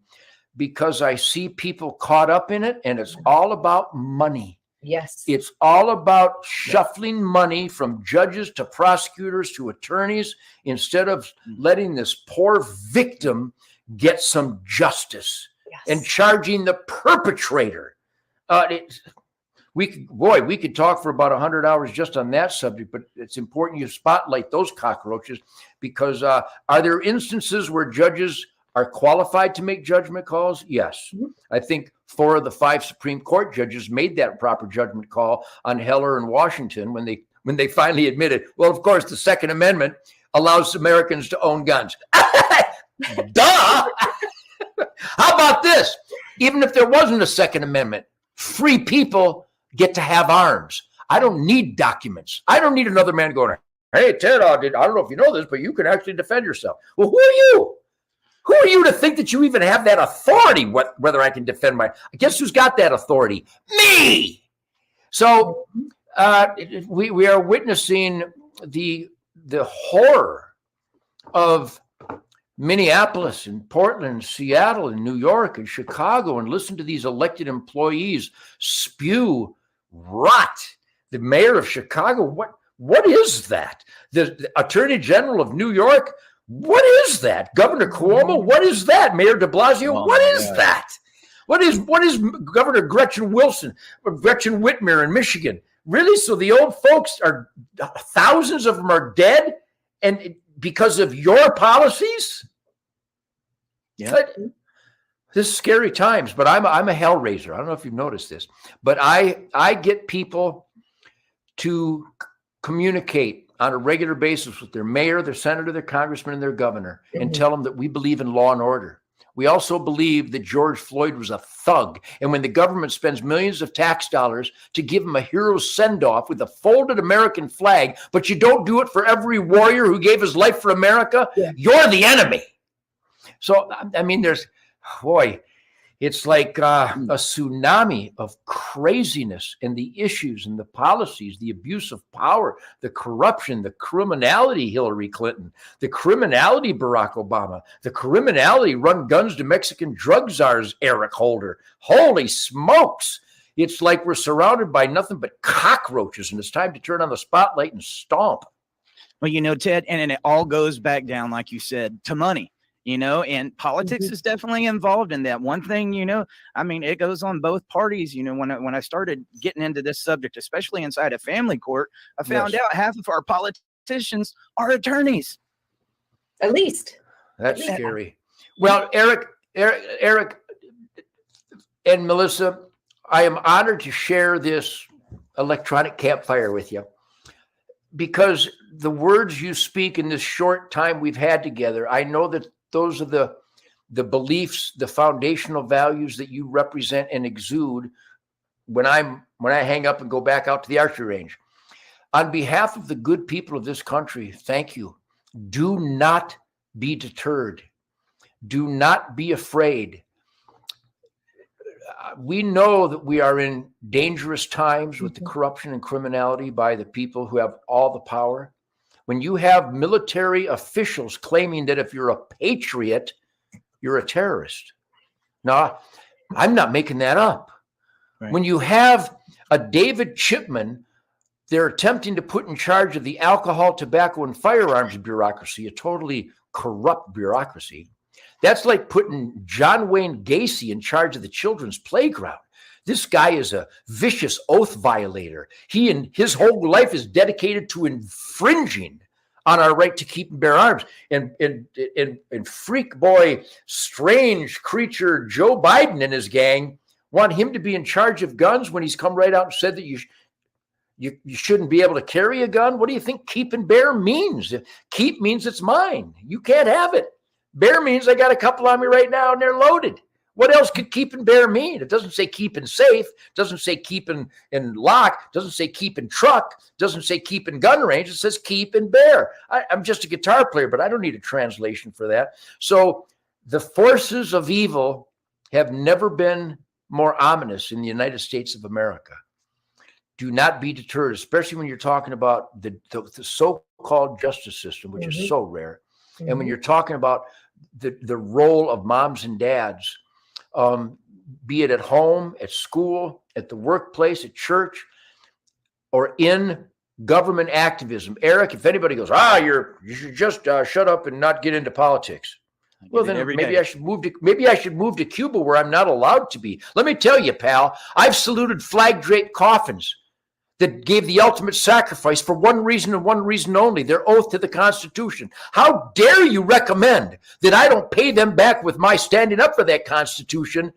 because I see people caught up in it, and it's all about money. Yes. It's all about shuffling money from judges to prosecutors to attorneys, instead of letting this poor victim get some justice and charging the perpetrator. We could talk for about 100 hours just on that subject, but it's important you spotlight those cockroaches, because are there instances where judges are qualified to make judgment calls? Yes. I think 4 of the 5 Supreme Court judges made that proper judgment call on Heller and Washington when they finally admitted, well, of course, the Second Amendment allows Americans to own guns. Duh! How about this? Even if there wasn't a Second Amendment, free people get to have arms. I don't need documents. I don't need another man going, Hey, Ted, I don't know if you know this, but you can actually defend yourself. Well, who are you? Who are you to think that you even have that authority, whether I can defend guess who's got that authority? Me! So we are witnessing the horror of Minneapolis and Portland, Seattle and New York and Chicago, and listen to these elected employees spew rot. The mayor of Chicago, what is that? The Attorney General of New York, what is that? Governor Cuomo, what is that? Mayor de Blasio, what is that? What is Governor Gretchen Whitmer in Michigan? Really? So the old folks are, thousands of them are dead, and because of your policies? Yeah. But this is scary times, but I'm a hellraiser. I don't know if you've noticed this, but I get people to communicate on a regular basis with their mayor, their senator, their congressman, and their governor, and tell them that we believe in law and order. We also believe that George Floyd was a thug. And when the government spends millions of tax dollars to give him a hero send-off with a folded American flag, but you don't do it for every warrior who gave his life for America, you're the enemy. So, I mean, it's like a tsunami of craziness, and the issues and the policies, the abuse of power, the corruption, the criminality, Hillary Clinton, the criminality, Barack Obama, the criminality, run guns to Mexican drug czars, Eric Holder. Holy smokes. It's like we're surrounded by nothing but cockroaches, and it's time to turn on the spotlight and stomp. Well, Ted, and it all goes back down, like you said, to money. And politics is definitely involved in that. One thing, I mean, it goes on both parties. When I started getting into this subject, especially inside a family court, I found out half of our politicians are attorneys. At least. That's scary. Well, Eric and Melissa, I am honored to share this electronic campfire with you, because the words you speak in this short time we've had together, I know that those are the beliefs, the foundational values that you represent and exude when I hang up and go back out to the archery range. On behalf of the good people of this country, thank you. Do not be deterred. Do not be afraid. We know that we are in dangerous times with the corruption and criminality by the people who have all the power. When you have military officials claiming that if you're a patriot, you're a terrorist. Now, I'm not making that up. Right. When you have a David Chipman, they're attempting to put in charge of the alcohol, tobacco, and firearms bureaucracy, a totally corrupt bureaucracy. That's like putting John Wayne Gacy in charge of the children's playground. This guy is a vicious oath violator. He and his whole life is dedicated to infringing on our right to keep and bear arms. And freak boy, strange creature Joe Biden and his gang want him to be in charge of guns when he's come right out and said that you shouldn't be able to carry a gun. What do you think keep and bear means? Keep means it's mine. You can't have it. Bear means I got a couple on me right now and they're loaded. What else could keep and bear mean? It doesn't say keep and safe, doesn't say keep and lock, doesn't say keep and truck, doesn't say keep and gun range. It says keep and bear. I'm just a guitar player, but I don't need a translation for that. So the forces of evil have never been more ominous in the United States of America. Do not be deterred, especially when you're talking about the so-called justice system, which is so rare. And when you're talking about the role of moms and dads, be it at home, at school, at the workplace, at church, or in government activism. Eric, if anybody goes, you should just shut up and not get into politics. Well, then maybe I should move to Cuba, where I'm not allowed to be. Let me tell you, pal, I've saluted flag-draped coffins that gave the ultimate sacrifice for one reason and one reason only, their oath to the Constitution. How dare you recommend that I don't pay them back with my standing up for that Constitution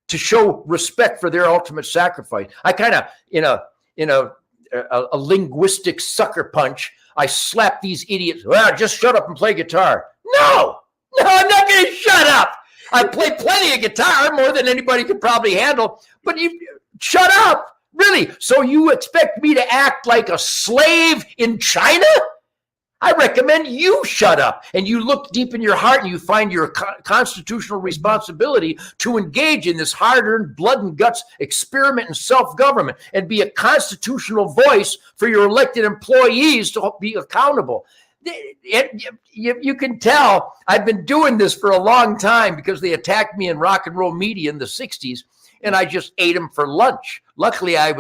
to show respect for their ultimate sacrifice? I kind of, in a linguistic sucker punch, I slap these idiots. Well, just shut up and play guitar. No, I'm not going to shut up. I play plenty of guitar, more than anybody could probably handle, but you shut up. Really? So you expect me to act like a slave in China? I recommend you shut up and you look deep in your heart and you find your constitutional responsibility to engage in this hard-earned blood and guts experiment in self-government and be a constitutional voice for your elected employees to be accountable. You can tell I've been doing this for a long time because they attacked me in rock and roll media in the 60s, and I just ate them for lunch. Luckily, I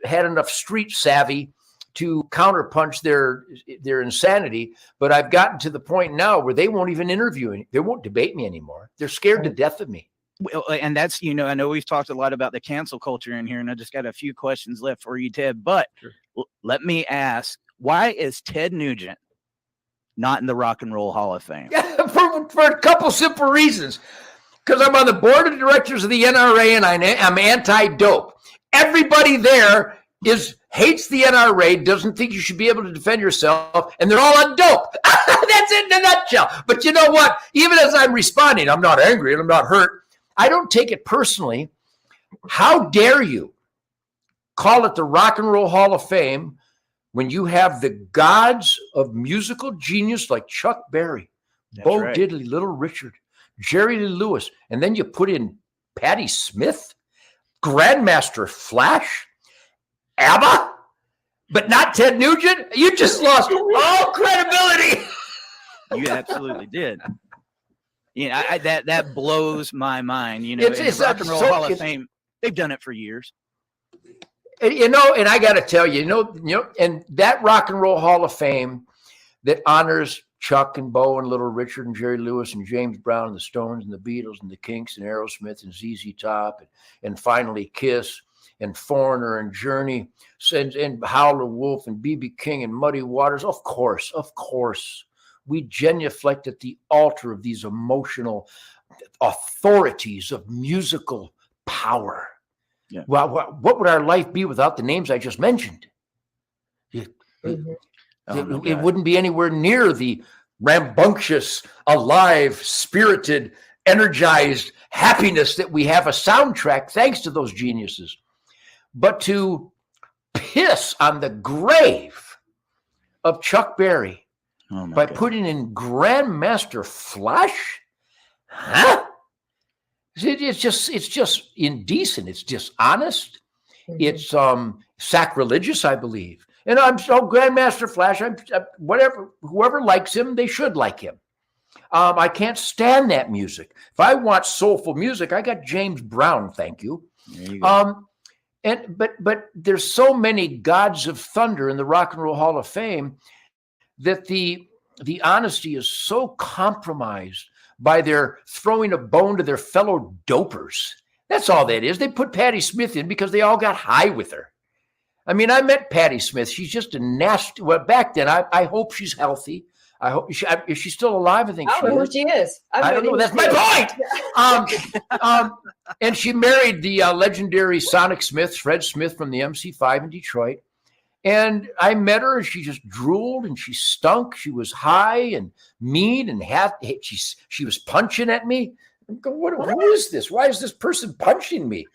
had enough street savvy to counterpunch their insanity, but I've gotten to the point now where they won't even interview me. They won't debate me anymore. They're scared to death of me. Well, and that's, I know we've talked a lot about the cancel culture in here, and I just got a few questions left for you, Ted, but let me ask, why is Ted Nugent not in the Rock and Roll Hall of Fame? for a couple simple reasons. Because I'm on the board of directors of the NRA and I'm anti-dope. Everybody there hates the NRA, doesn't think you should be able to defend yourself, and they're all on dope. That's it in a nutshell. But you know what? Even as I'm responding, I'm not angry and I'm not hurt. I don't take it personally. How dare you call it the Rock and Roll Hall of Fame when you have the gods of musical genius like Chuck Berry, Bo Diddley, Little Richard, Jerry Lee Lewis, and then you put in Patti Smith, Grandmaster Flash, ABBA, but not Ted Nugent? You just lost all credibility. You absolutely did. That blows my mind. It's Rock and Roll Hall of Fame, they've done it for years. And I got to tell you, and that Rock and Roll Hall of Fame that honors Chuck and Bo and Little Richard and Jerry Lewis and James Brown and the Stones and the Beatles and the Kinks and Aerosmith and ZZ Top and finally Kiss and Foreigner and Journey and Howlin' Wolf and B.B. King and Muddy Waters. Of course, we genuflect at the altar of these emotional authorities of musical power. Yeah. Well, what would our life be without the names I just mentioned? It wouldn't be anywhere near the rambunctious, alive, spirited, energized happiness that we have a soundtrack thanks to those geniuses. But to piss on the grave of Chuck Berry by putting in Grandmaster Flash? Huh? It's just indecent. It's dishonest. Mm-hmm. It's sacrilegious, I believe. And I'm so Grandmaster Flash. I'm whatever. Whoever likes him, they should like him. I can't stand that music. If I want soulful music, I got James Brown. Thank you. There you go. But there's so many gods of thunder in the Rock and Roll Hall of Fame that the honesty is so compromised by their throwing a bone to their fellow dopers. That's all that is. They put Patti Smith in because they all got high with her. I mean, I met Patti Smith. She's just a nasty. Well, back then, I hope she's healthy. I hope is she still alive? I think I don't know who she is. I don't know. That's my point. And she married the legendary Sonic Smith, Fred Smith from the MC5 in Detroit. And I met her, and she just drooled, and she stunk. She was high and mean, and she was punching at me. I'm going, who is this? Why is this person punching me?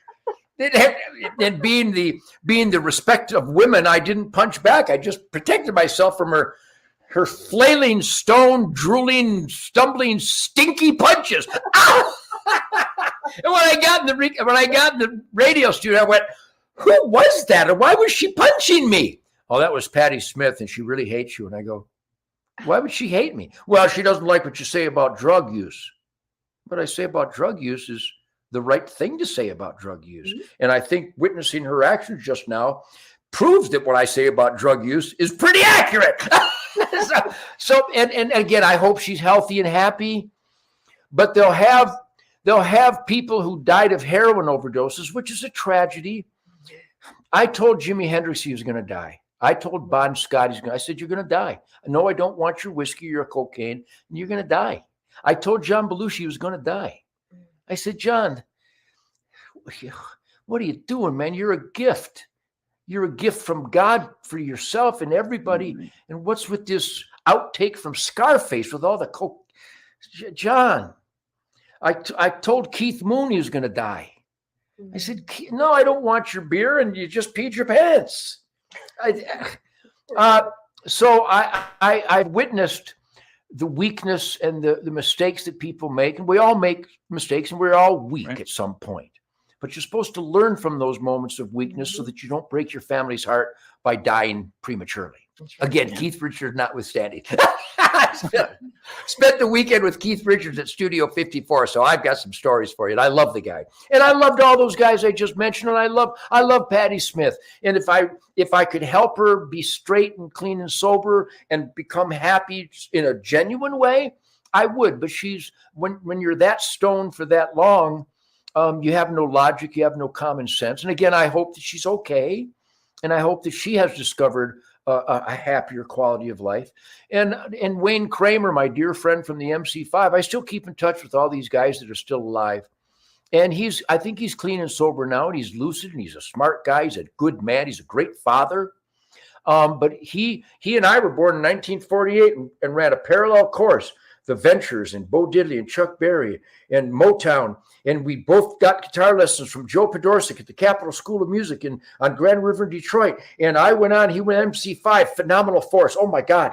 And being the respect of women, I didn't punch back. I just protected myself from her flailing, stone, drooling, stumbling, stinky punches. And when I got in the radio studio, I went, who was that? And why was she punching me? Oh, that was Patti Smith, and she really hates you. And I go, why would she hate me? Well, she doesn't like what you say about drug use. What I say about drug use is the right thing to say about drug use. Mm-hmm. And I think witnessing her actions just now proves that what I say about drug use is pretty accurate. so again, I hope she's healthy and happy, but they'll have people who died of heroin overdoses, which is a tragedy. I told Jimi Hendrix he was going to die. I told Bon Scott I said, you're going to die. No, I don't want your whiskey or your cocaine, and you're going to die. I told John Belushi he was going to die. I said, John, what are you doing, man? You're a gift. You're a gift from God for yourself and everybody. Mm-hmm. And what's with this outtake from Scarface with all the coke? John, I told Keith Moon he was going to die. I said, no, I don't want your beer, and you just peed your pants. So I've witnessed the weakness and the mistakes that people make. And we all make mistakes and we're all weak at some point. But you're supposed to learn from those moments of weakness so that you don't break your family's heart by dying prematurely. Again, Keith Richards notwithstanding. Spent the weekend with Keith Richards at Studio 54, so I've got some stories for you. And I love the guy, and I loved all those guys I just mentioned, and I love Patti Smith. And if I could help her be straight and clean and sober and become happy in a genuine way, I would. But she's when you're that stoned for that long, you have no logic, you have no common sense. And again, I hope that she's okay, and I hope that she has discovered a happier quality of life. And Wayne Kramer, my dear friend from the MC5, I still keep in touch with all these guys that are still alive. And I think he's clean and sober now, and he's lucid, and he's a smart guy. He's a good man. He's a great father. But he and I were born in 1948 and ran a parallel course. The Ventures and Bo Diddley and Chuck Berry and Motown. And we both got guitar lessons from Joe Podorczyk at the Capitol School of Music on Grand River in Detroit. And I went on, he went MC5, phenomenal force. Oh my God,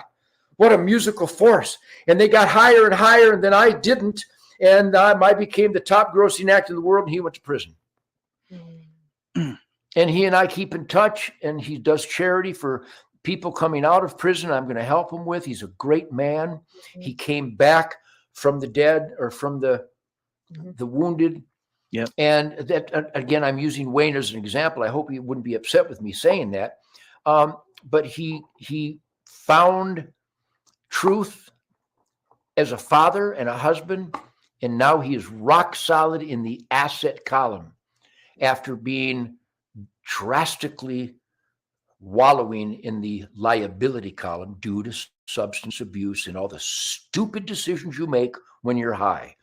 what a musical force. And they got higher and higher, and then I didn't. And I became the top grossing act in the world, and he went to prison. And he and I keep in touch, and he does charity for people coming out of prison. I'm going to help him with. He's a great man. He came back from the dead or from the wounded. Yeah. And that, again, I'm using Wayne as an example. I hope he wouldn't be upset with me saying that. But he found truth as a father and a husband. And now he is rock solid in the asset column after being drastically wallowing in the liability column due to substance abuse and all the stupid decisions you make when you're high.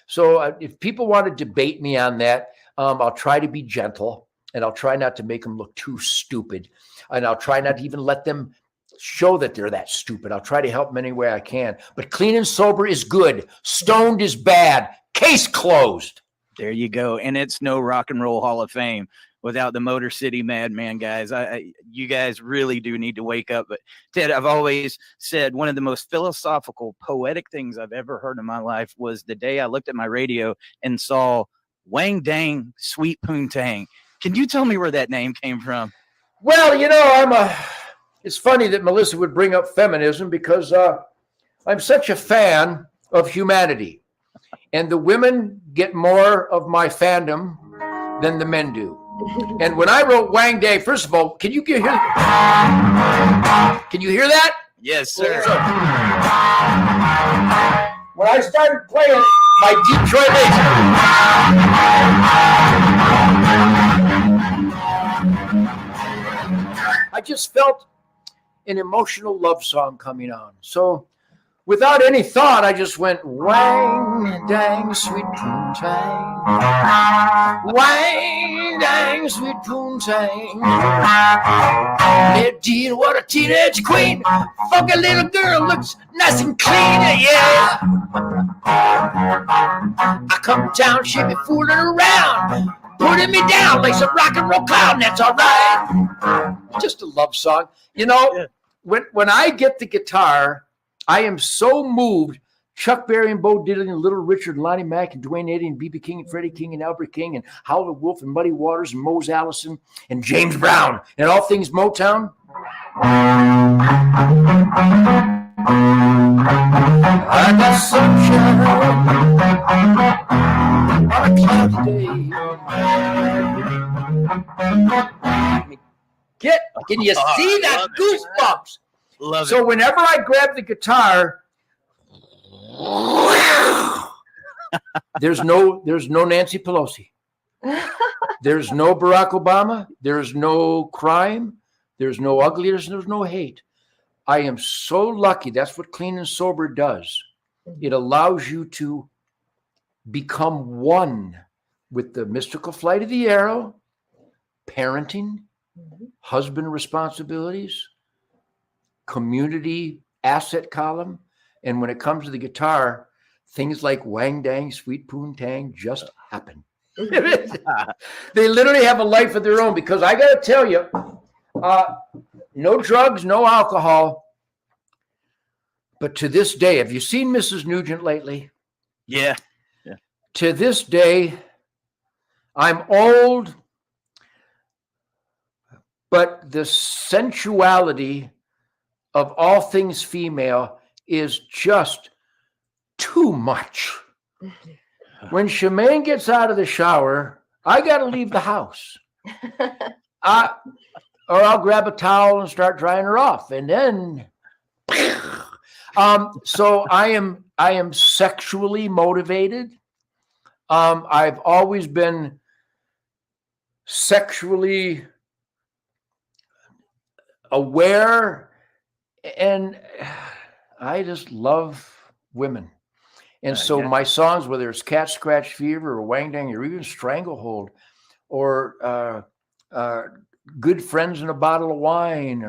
So if people want to debate me on that, I'll try to be gentle, and I'll try not to make them look too stupid, and I'll try not to even let them show that they're that stupid. I'll try to help them any way I can. But clean and sober is good. Stoned is bad. Case closed. There you go. And it's no Rock and Roll Hall of Fame without the Motor City Madman guys. You guys really do need to wake up. But Ted, I've always said one of the most philosophical, poetic things I've ever heard in my life was the day I looked at my radio and saw Wang Dang Sweet Poontang. Can you tell me where that name came from? Well, you know, it's funny that Melissa would bring up feminism because I'm such a fan of humanity. And the women get more of my fandom than the men do. And when I wrote Wang Day, first of all, can you hear that? Yes, sir. When I started playing my Detroit I just felt an emotional love song coming on. So without any thought, I just went, wang, dang, sweet poontang. Wang, dang, sweet poontang. Dear, what a teenage queen. Funky little girl looks nice and clean, yeah. I come down, she be fooling around, putting me down like some rock and roll clown, that's all right. Just a love song. You know, when I get the guitar, I am so moved. Chuck Berry and Bo Diddley and Little Richard, and Lonnie Mack and Dwayne Eddy and B.B. King and Freddie King and Albert King and Howlin' Wolf and Muddy Waters and Mose Allison and James Brown and all things Motown. I got sunshine on a cloudy day. Can you see that goosebumps? Love So it. whenever I grab the guitar, there's no Nancy Pelosi. There's no Barack Obama. There's no crime. There's no ugliness. There's no hate. I am so lucky. That's what clean and sober does. It allows you to become one with the mystical flight of the arrow, parenting, husband responsibilities, community asset column. And when it comes to the guitar, things like Wang Dang, Sweet Poontang just happen. They literally have a life of their own, because I got to tell you, no drugs, no alcohol, But to this day, have you seen Mrs. Nugent lately? Yeah. To this day, I'm old, but the sensuality of all things female is just too much. When Shemaine gets out of the shower, I got to leave the house. Or I'll grab a towel and start drying her off. And then, so I am sexually motivated. I've always been sexually aware, and I just love women. And so my songs, whether it's Cat Scratch Fever or Wang Dang or even Stranglehold or Good Friends in a Bottle of Wine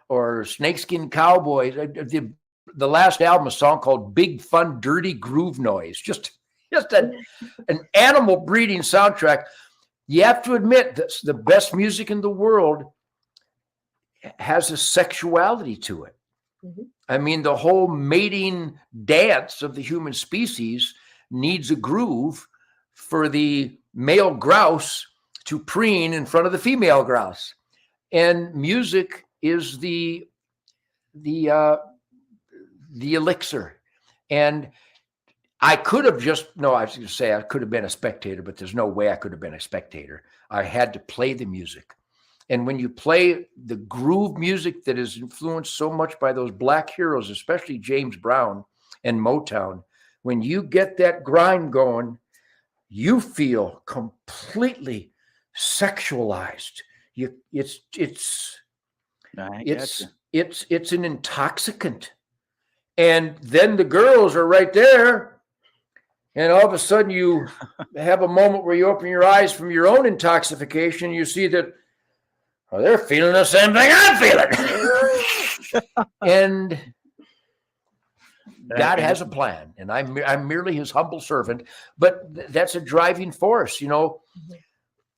or Snakeskin Cowboys, the last album, a song called Big Fun Dirty Groove Noise, just an animal breeding soundtrack. You have to admit that the best music in the world has a sexuality to it. Mm-hmm. I mean, the whole mating dance of the human species needs a groove for the male grouse to preen in front of the female grouse. And music is the elixir. And I could have I was going to say I could have been a spectator, but there's no way I could have been a spectator. I had to play the music. And when you play the groove music that is influenced so much by those black heroes, especially James Brown and Motown, when you get that grind going, you feel completely sexualized. It's an intoxicant. And then the girls are right there. And all of a sudden you have a moment where you open your eyes from your own intoxication. You see that, oh, they're feeling the same thing I'm feeling. And God has a plan. And I'm merely his humble servant. But that's a driving force. You know,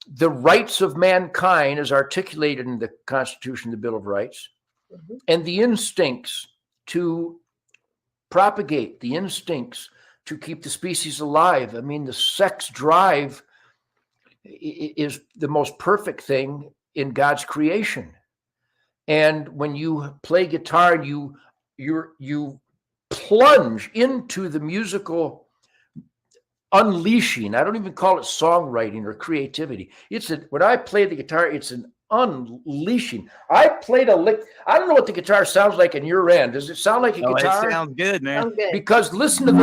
the rights of mankind as articulated in the Constitution, the Bill of Rights, and the instincts to propagate, the instincts to keep the species alive. I mean, the sex drive is the most perfect thing in God's creation. And when you play guitar, you plunge into the musical unleashing. I don't even call it songwriting or creativity. When I play the guitar, it's an unleashing. I played a lick. I don't know what the guitar sounds like in your end. Does it sound like a guitar? It sounds good, man. Sounds good. Because listen to this.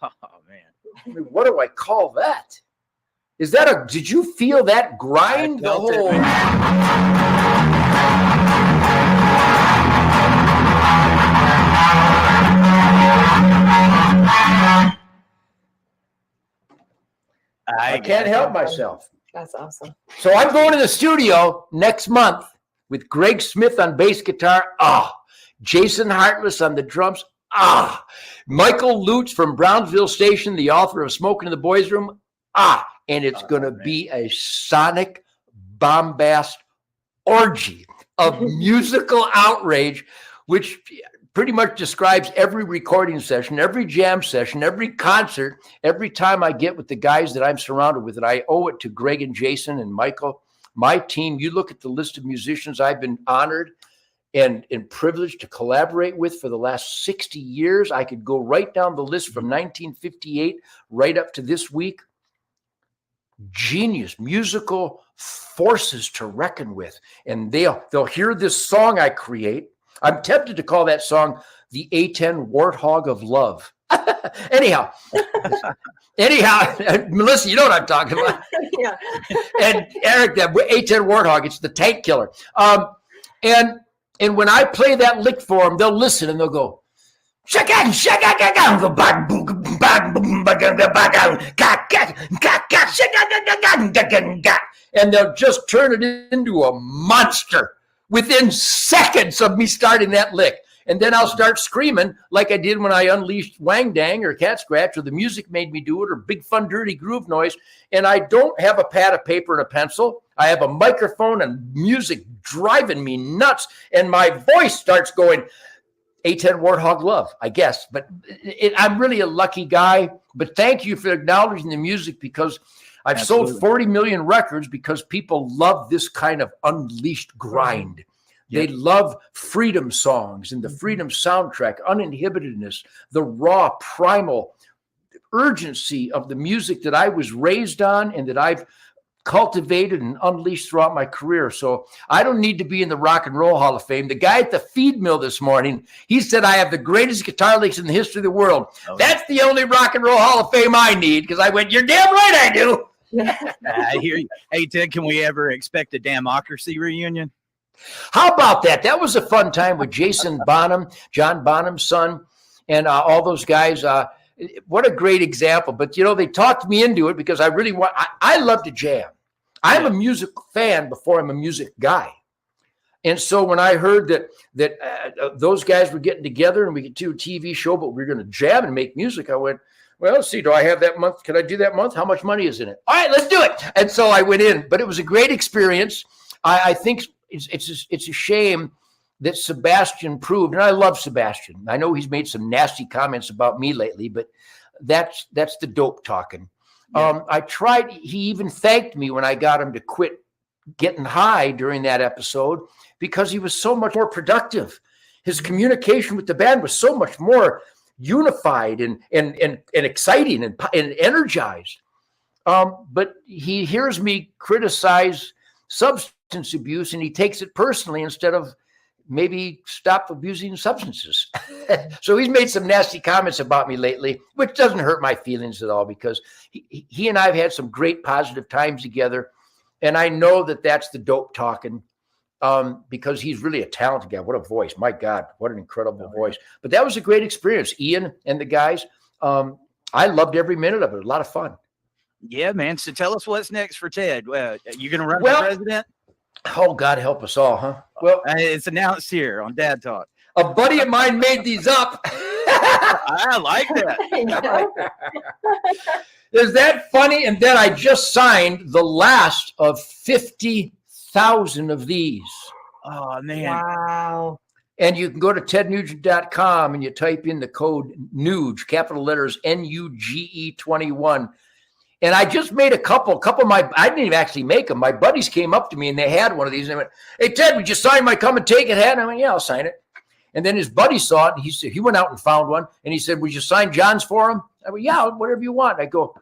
Oh man, What do I call that? Is that did you feel that grind? The whole. I can't help myself. That's awesome. So I'm going to the studio next month with Greg Smith on bass guitar. Jason Hartless on the drums. Michael Lutz from Brownsville Station, the author of Smoking in the Boys' Room. And it's going to be a sonic bombast orgy of musical outrage, which pretty much describes every recording session, every jam session, every concert, every time I get with the guys that I'm surrounded with. And I owe it to Greg and Jason and Michael, my team. You look at the list of musicians I've been honored and privileged to collaborate with for the last 60 years. I could go right down the list from 1958 right up to this week. Genius, musical forces to reckon with. And they'll hear this song I create. I'm tempted to call that song the A10 Warthog of Love. Anyhow, Melissa, you know what I'm talking about. Yeah. And Eric, that A10 Warthog, it's the tank killer. And when I play that lick for them, they'll listen and they'll go, And they'll just turn it into a monster within seconds of me starting that lick. And then I'll start screaming like I did when I unleashed Wang Dang or Cat Scratch, or the music made me do it, or Big Fun Dirty Groove Noise. And I don't have a pad of paper and a pencil. I have a microphone and music driving me nuts. And my voice starts going, A10 Warthog Love, I guess. But I'm really a lucky guy. But thank you for acknowledging the music, because I've sold 40 million records because people love this kind of unleashed grind. They love freedom songs and the freedom soundtrack, uninhibitedness, the raw, primal urgency of the music that I was raised on and that I've cultivated and unleashed throughout my career. So I don't need to be in the Rock and Roll Hall of Fame. The guy at the feed mill this morning, he said I have the greatest guitar licks in the history of the world. Oh. That's the only Rock and Roll Hall of Fame I need, because I went, you're damn right I do. I hear you. Hey, Ted, can we ever expect a Damocracy reunion? How about that? That was a fun time with Jason Bonham, John Bonham's son, and all those guys. What a great example. But, you know, they talked me into it because I really want, I love to jam. I'm a music fan before I'm a music guy. And so when I heard that those guys were getting together and we could do a TV show, but we we're going to jam and make music, I went, well, let's see, do I have that month? Can I do that month? How much money is in it? All right, let's do it. And so I went in, but it was a great experience. I think it's a shame that Sebastian proved, and I love Sebastian. I know he's made some nasty comments about me lately, but that's the dope talking. Yeah. I tried, he even thanked me when I got him to quit getting high during that episode, because he was so much more productive. His communication with the band was so much more unified and exciting and energized. But he hears me criticize substance abuse and he takes it personally instead of maybe stop abusing substances. So he's made some nasty comments about me lately, which doesn't hurt my feelings at all, because he and I have had some great positive times together. And I know that that's the dope talking, because he's really a talented guy. What a voice. My God, what an incredible voice. But that was a great experience. Ian and the guys, I loved every minute of it. A lot of fun. Yeah, man. So tell us what's next for Ted. Are you going to run for president? Oh, God help us all, huh? Well, it's announced here on Dad Talk. A buddy of mine made these up. I like that. Is that funny? And then I just signed the last of 50,000 of these. Oh, man. Wow. And you can go to tednugent.com and you type in the code NUGE, capital letters NUGE 21. And I just made a couple of my, I didn't even actually make them. My buddies came up to me and they had one of these and they went, hey, Ted, would you sign my come and take it hat? And I went, yeah, I'll sign it. And then his buddy saw it and he said, he went out and found one and he said, would you sign John's for him? I went, yeah, whatever you want. I go,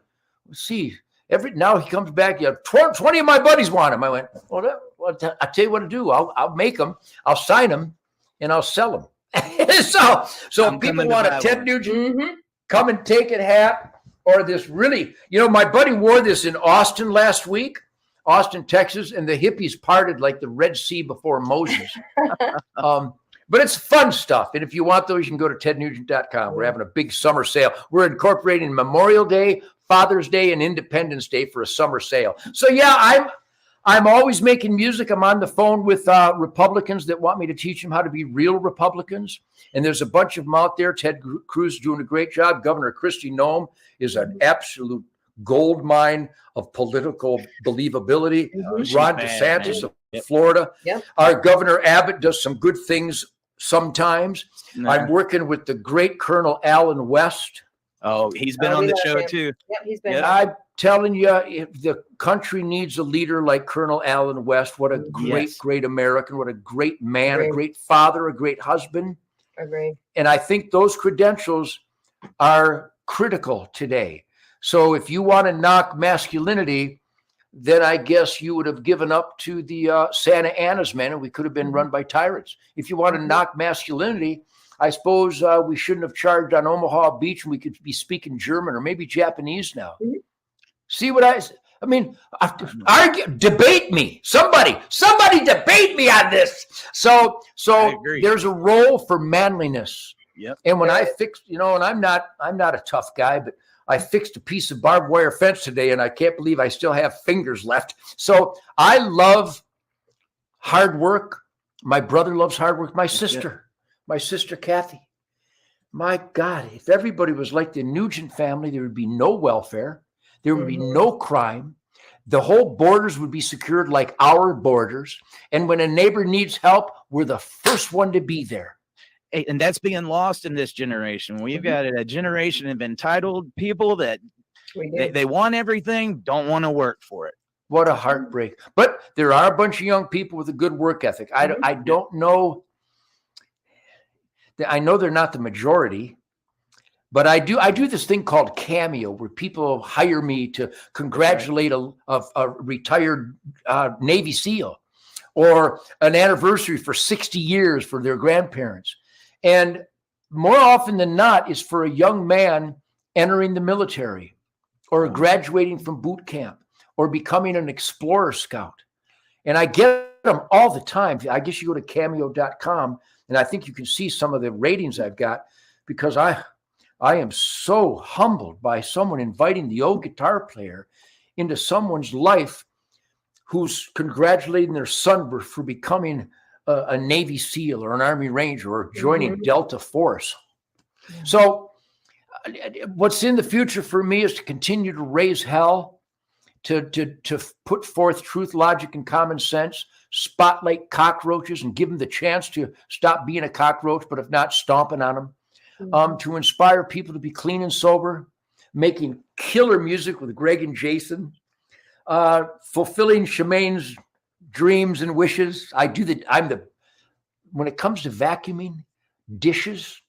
let's see. Now he comes back, yeah, 20 of my buddies want him. I went, well, I'll tell you what to do. I'll make them, I'll sign them, and I'll sell them. so people want a Ted Nugent come and take it hat. Or this really, you know, my buddy wore this in Austin last week, Austin, Texas, and the hippies parted like the Red Sea before Moses. But it's fun stuff. And if you want those, you can go to tednugent.com. We're having a big summer sale. We're incorporating Memorial Day, Father's Day, and Independence Day for a summer sale. So yeah, I'm always making music. I'm on the phone with Republicans that want me to teach them how to be real Republicans. And there's a bunch of them out there. Ted Cruz is doing a great job. Governor Kristi Noem is an absolute gold mine of political believability. Ron DeSantis of Florida. Yep. Our Governor Abbott does some good things sometimes. I'm working with the great Colonel Allen West. Oh, he's been on the show too. Yep, he's been. I'm telling you, if the country needs a leader like Colonel Allen West, what a great American, what a great man, a great father, a great husband. Agreed. And I think those credentials are critical today. So if you want to knock masculinity, then I guess you would have given up to the Santa Ana's men and we could have been run by tyrants. If you want to knock masculinity, I suppose we shouldn't have charged on Omaha Beach and we could be speaking German or maybe Japanese now. See what I mean, debate me. Somebody debate me on this. So there's a role for manliness Yep. And when I fixed, and I'm not a tough guy, but I fixed a piece of barbed wire fence today, and I can't believe I still have fingers left. So I love hard work. My brother loves hard work. My sister Kathy. My God, if everybody was like the Nugent family, there would be no welfare. There would be no crime. The whole borders would be secured like our borders. And when a neighbor needs help, we're the first one to be there. And that's being lost in this generation. We've got a generation of entitled people that they want everything, don't want to work for it. What a heartbreak. But there are a bunch of young people with a good work ethic. I don't know. I know they're not the majority, but I do this thing called Cameo, where people hire me to congratulate a retired Navy SEAL, or an anniversary for 60 years for their grandparents. And more often than not is for a young man entering the military, or graduating from boot camp, or becoming an Explorer Scout. And I get them all the time. I guess you go to cameo.com, and I think you can see some of the ratings I've got, because I am so humbled by someone inviting the old guitar player into someone's life who's congratulating their son for becoming a Navy SEAL or an Army Ranger or joining Delta Force. So what's in the future for me is to continue to raise hell, to put forth truth, logic, and common sense, spotlight cockroaches and give them the chance to stop being a cockroach, but if not, stomping on them, to inspire people to be clean and sober, making killer music with Greg and Jason, fulfilling Shemaine's dreams and wishes. When it comes to vacuuming, dishes,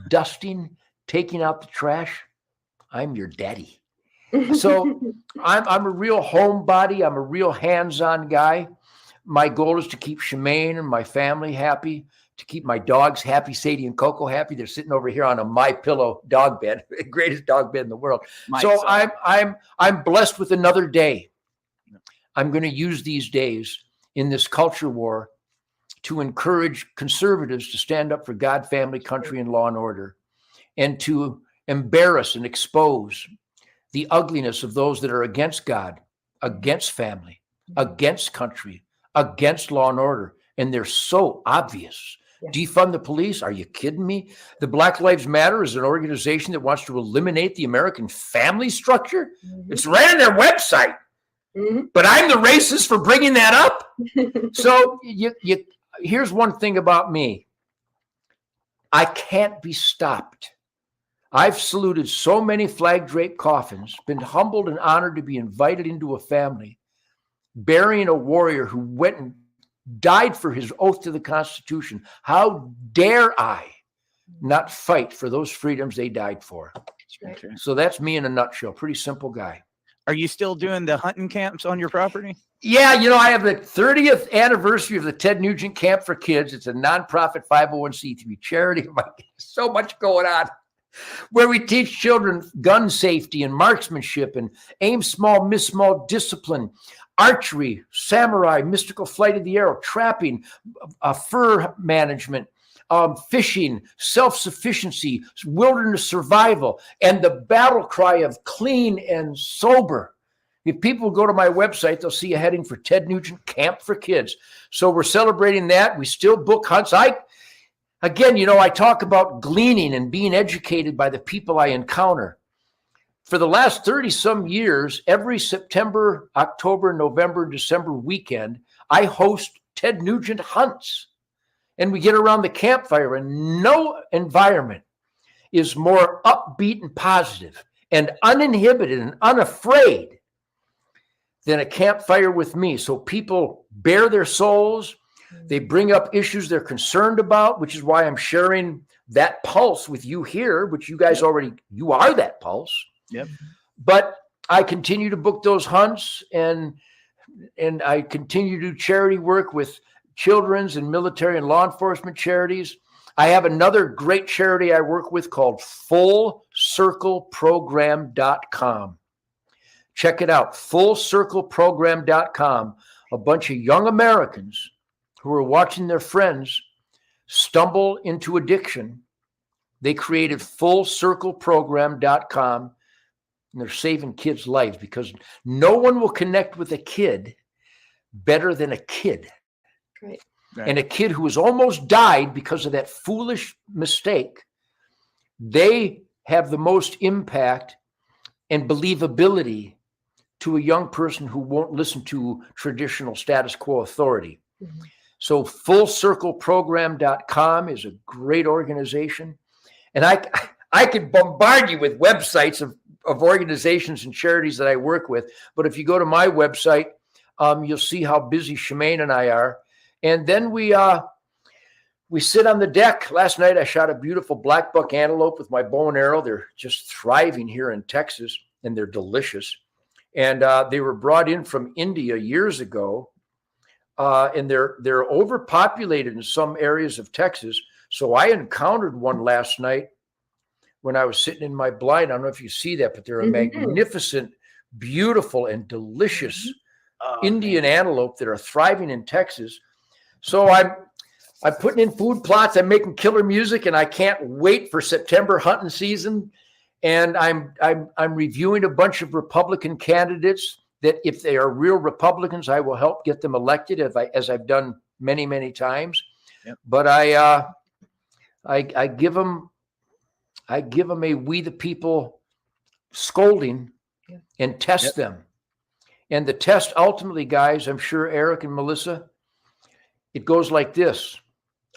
dusting, taking out the trash, I'm your daddy. So I'm a real homebody. I'm a real hands-on guy. My goal is to keep Shemaine and my family happy, to keep my dogs happy, Sadie and Coco happy. They're sitting over here on a My Pillow dog bed, the greatest dog bed in the world. So I'm blessed with another day. I'm going to use these days in this culture war to encourage conservatives to stand up for God, family, country, and law and order, and to embarrass and expose the ugliness of those that are against God, against family, against country, against law and order. And they're so obvious. Defund the police? Are you kidding me? The Black Lives Matter is an organization that wants to eliminate the American family structure. It's right on their website. But I'm the racist for bringing that up. So here's one thing about me. I can't be stopped. I've saluted so many flag-draped coffins, been humbled and honored to be invited into a family, burying a warrior who went and died for his oath to the Constitution. How dare I not fight for those freedoms they died for? Okay. So that's me in a nutshell. Pretty simple guy. Are you still doing the hunting camps on your property? Yeah, I have the 30th anniversary of the Ted Nugent Camp for Kids. It's a nonprofit 501c3 charity. So much going on, where we teach children gun safety and marksmanship and aim small, miss small discipline, archery, samurai, mystical flight of the arrow, trapping, fur management, fishing, self-sufficiency, wilderness survival, and the battle cry of clean and sober. If people go to my website, they'll see a heading for Ted Nugent Camp for Kids. So we're celebrating that. We still book hunts. I talk about gleaning and being educated by the people I encounter. For the last 30-some years, every September, October, November, December weekend, I host Ted Nugent hunts. And we get around the campfire, and no environment is more upbeat and positive and uninhibited and unafraid than a campfire with me. So people bare their souls. They bring up issues they're concerned about, which is why I'm sharing that pulse with you here, which you guys you are that pulse. Yep. But I continue to book those hunts, and I continue to do charity work with children's and military and law enforcement charities. I have another great charity I work with called FullCircleProgram.com. Check it out, FullCircleProgram.com. A bunch of young Americans who are watching their friends stumble into addiction They created fullcircleprogram.com, and they're saving kids' lives because no one will connect with a kid better than a kid. Right. And a kid who has almost died because of that foolish mistake, they have the most impact and believability to a young person who won't listen to traditional status quo authority. Mhm. So fullcircleprogram.com is a great organization. And I could bombard you with websites of organizations and charities that I work with. But if you go to my website, you'll see how busy Shemaine and I are. And then we sit on the deck. Last night, I shot a beautiful black buck antelope with my bow and arrow. They're just thriving here in Texas, and they're delicious. And they were brought in from India years ago, and they're overpopulated in some areas of Texas. So I encountered one last night when I was sitting in my blind. I don't know if you see that, but they're a magnificent, beautiful, and delicious Indian antelope that are thriving in Texas. So I'm putting in food plots. I'm making killer music, and I can't wait for September hunting season. And I'm reviewing a bunch of Republican candidates that, if they are real Republicans, I will help get them elected, as I've done many, many times. Yep. But I give them a we the people scolding and test them. And the test ultimately, guys, I'm sure Eric and Melissa, it goes like this.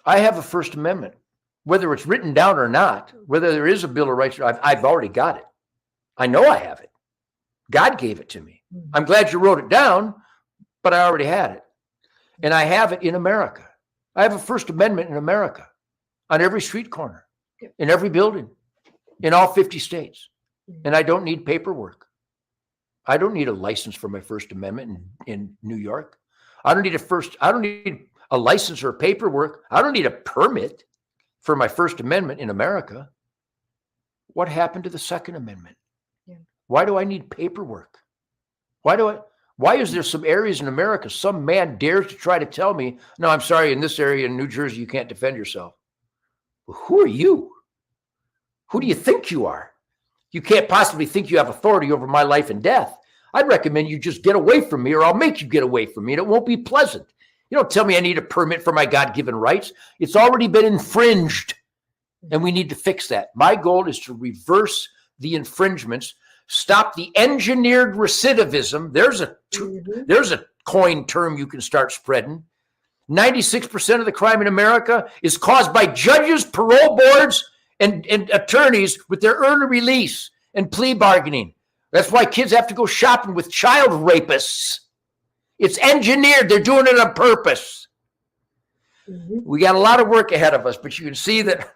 I have a First Amendment, whether it's written down or not, whether there is a Bill of Rights, I've already got it. I know I have it. God gave it to me. I'm glad you wrote it down, but I already had it. And I have it in America. I have a First Amendment in America, on every street corner, in every building, in all 50 states. And I don't need paperwork. I don't need a license for my First Amendment in New York. I don't need a license or paperwork. I don't need a permit for my First Amendment in America. What happened to the Second Amendment? Yeah. Why do I need paperwork? Why is there some areas in America some man dares to try to tell me, no, I'm sorry, in this area in New Jersey, you can't defend yourself? Well, who are you? Who do you think you are? You can't possibly think you have authority over my life and death. I'd recommend you just get away from me, or I'll make you get away from me, and it won't be pleasant. You don't tell me I need a permit for my God-given rights. It's already been infringed, and we need to fix that. My goal is to reverse the infringements, stop the engineered recidivism. There's a coin term you can start spreading. 96% of the crime in America is caused by judges, parole boards, and attorneys with their early release and plea bargaining. That's why kids have to go shopping with child rapists. It's engineered. They're doing it on purpose. We got a lot of work ahead of us, but you can see that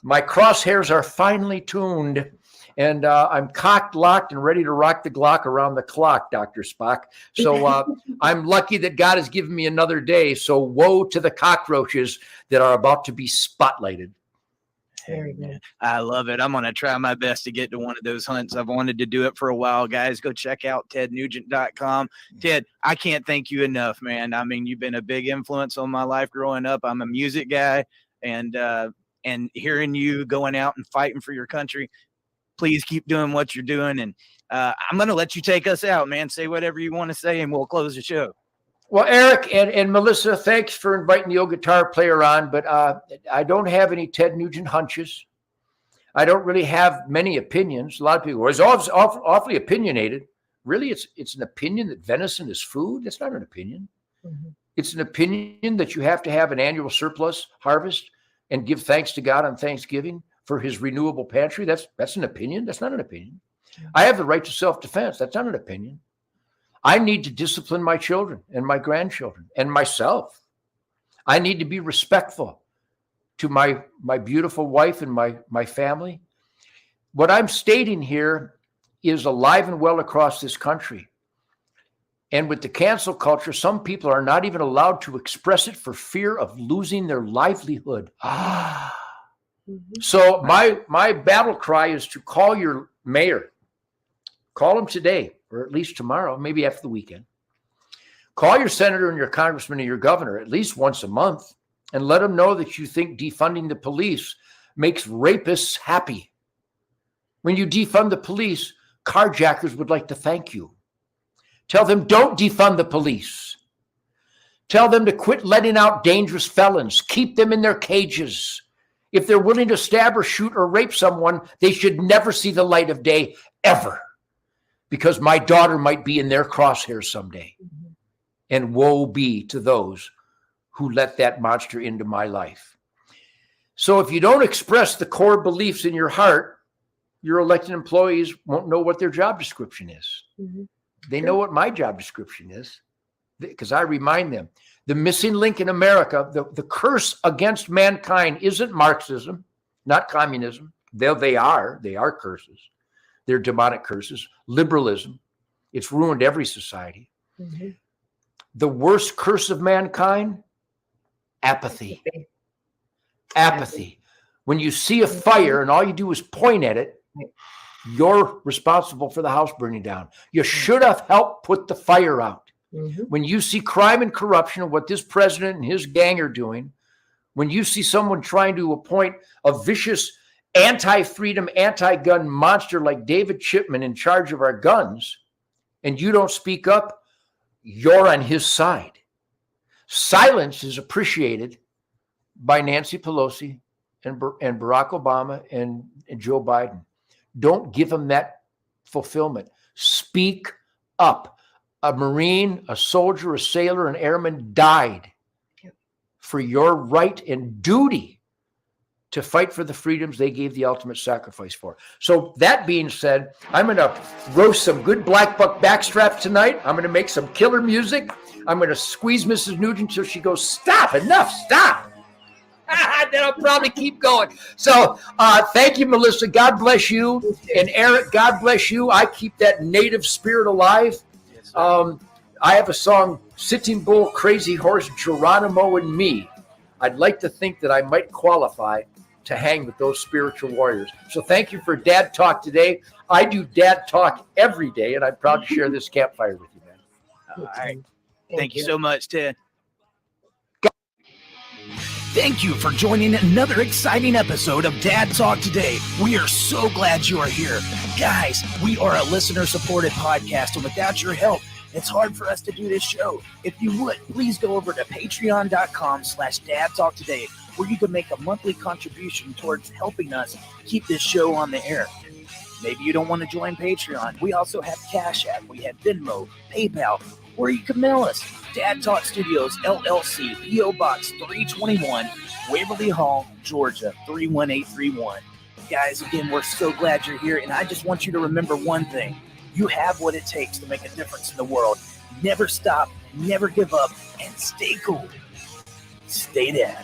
my crosshairs are finely tuned, and I'm cocked, locked, and ready to rock the Glock around the clock, Dr. Spock. So I'm lucky that God has given me another day. So woe to the cockroaches that are about to be spotlighted. Very good. I love it. I'm going to try my best to get to one of those hunts. I've wanted to do it for a while, guys. Go check out tednugent.com. Ted, I can't thank you enough, man. I mean, you've been a big influence on my life growing up. I'm a music guy, and hearing you going out and fighting for your country, please keep doing what you're doing. And I'm going to let you take us out, man. Say whatever you want to say, and we'll close the show. Well, Eric and Melissa, thanks for inviting the old guitar player on, but I don't have any Ted Nugent hunches. I don't really have many opinions. A lot of people are awfully opinionated. Really, it's an opinion that venison is food. That's not an opinion. It's an opinion that you have to have an annual surplus harvest and give thanks to God on Thanksgiving for his renewable pantry. That's an opinion. That's not an opinion. I have the right to self-defense. That's not an opinion. I need to discipline my children and my grandchildren and myself. I need to be respectful to my beautiful wife and my family. What I'm stating here is alive and well across this country. And with the cancel culture, some people are not even allowed to express it for fear of losing their livelihood. So my battle cry is to call your mayor. Call him today, or at least tomorrow, maybe after the weekend. Call your senator and your congressman and your governor at least once a month, and let them know that you think defunding the police makes rapists happy. When you defund the police, carjackers would like to thank you. Tell them don't defund the police. Tell them to quit letting out dangerous felons. Keep them in their cages. If they're willing to stab or shoot or rape someone, they should never see the light of day, ever. Because my daughter might be in their crosshairs someday. And woe be to those who let that monster into my life. So if you don't express the core beliefs in your heart, your elected employees won't know what their job description is. They know what my job description is, because I remind them. The missing link in America, the curse against mankind isn't Marxism, not communism. They are curses. They're demonic curses. Liberalism, it's ruined every society. The worst curse of mankind, apathy. Apathy. When you see a fire and all you do is point at it, you're responsible for the house burning down. You should have helped put the fire out. When you see crime and corruption of what this president and his gang are doing, when you see someone trying to appoint a vicious anti-freedom, anti-gun monster like David Chipman in charge of our guns, and you don't speak up, you're on his side. Silence is appreciated by Nancy Pelosi and Barack Obama and Joe Biden. Don't give them that fulfillment. Speak up. A Marine, a soldier, a sailor, an airman died for your right and duty to fight for the freedoms they gave the ultimate sacrifice for. So that being said, I'm going to roast some good black buck backstraps tonight. I'm going to make some killer music. I'm going to squeeze Mrs. Nugent till she goes, stop, enough, stop. Then I'll probably keep going. So thank you, Melissa. God bless you. And Eric, God bless you. I keep that native spirit alive. I have a song, Sitting Bull, Crazy Horse, Geronimo, and Me. I'd like to think that I might qualify to hang with those spiritual warriors. So thank you for Dad Talk today. I do Dad Talk every day, and I'm proud to share this campfire with you, man. All right. Thank you so much, Ted. Thank you for joining another exciting episode of Dad Talk Today. We are so glad you are here. Guys, we are a listener-supported podcast, and without your help, it's hard for us to do this show. If you would, please go over to patreon.com/dadtalktoday, where you can make a monthly contribution towards helping us keep this show on the air. Maybe you don't want to join Patreon. We also have Cash App. We have Venmo, PayPal, or you can mail us. Dad Talk Studios, LLC, P.O. Box 321, Waverly Hall, Georgia, 31831. Guys, again, we're so glad you're here, and I just want you to remember one thing. You have what it takes to make a difference in the world. Never stop, never give up, and stay cool. Stay Dad.